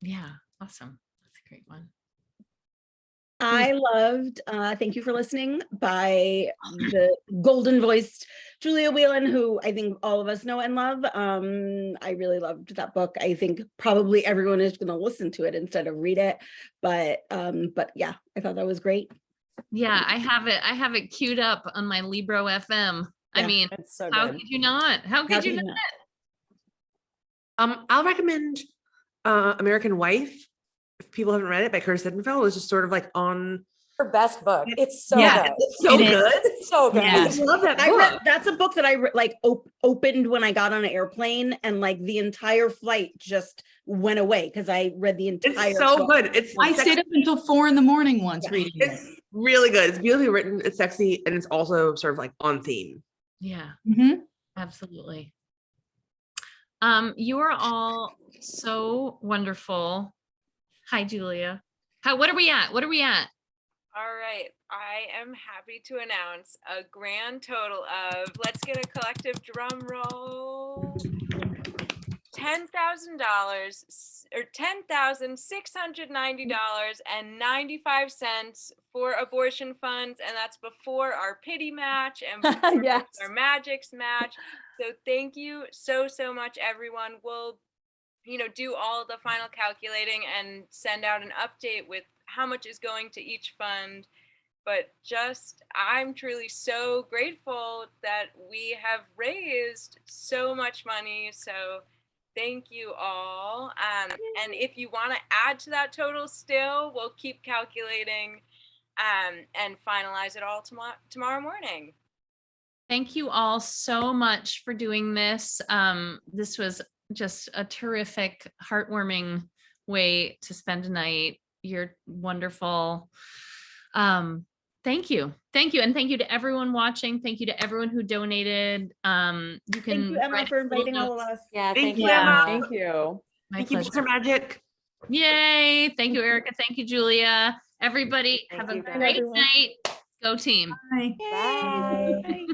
Yeah, awesome. That's a great one. I loved Thank You for Listening by the golden voiced Julia Whelan, who I think all of us know and love. I really loved that book. I think probably everyone is going to listen to it instead of read it. But yeah, I thought that was great. Yeah, I have it queued up on my Libro FM. Yeah, I mean, It's so how good. could you not? How could you not? I'll recommend American Wife, if people haven't read it, by Curtis Sittenfeld, was just sort of like on. Her best book. It's so Yeah. good. It's so It is. good. So good. Yeah. I love that I book. read, that's a book that I like opened when I got on an airplane, and like the entire flight just went away because I read the entire It's so book. good. It's I sexy. stayed up until 4 a.m. once Yeah. reading it. It's really good. It's beautifully written. It's sexy, and it's also sort of like on theme. Yeah, Mhm. absolutely. You are all so wonderful. Hi, Julia. What are we at? What are we at? All right. I am happy to announce a grand total of, let's get a collective drum roll. $10,000 or $10,690.95 for abortion funds, and that's before our pity match and before Yes. our Magics match. So thank you so much, everyone. We'll do all the final calculating and send out an update with how much is going to each fund. But I'm truly so grateful that we have raised so much money. So thank you all. And if you want to add to that total still, we'll keep calculating and finalize it all tomorrow morning. Thank you all so much for doing this. This was just a terrific, heartwarming way to spend a night. You're wonderful. Thank you. And thank you to everyone watching. Thank you to everyone who donated. You can Thank you, Emma, write for little inviting all of notes. us. Yeah, Thank thank you, you. Emma. Emma. Thank you. My Thank you, pleasure. Books Are Magic. Yay. Thank you, Erica. Thank you, Julia. Everybody Thank have a you, guys. great Everyone. night. Go team. Bye. Bye. Bye.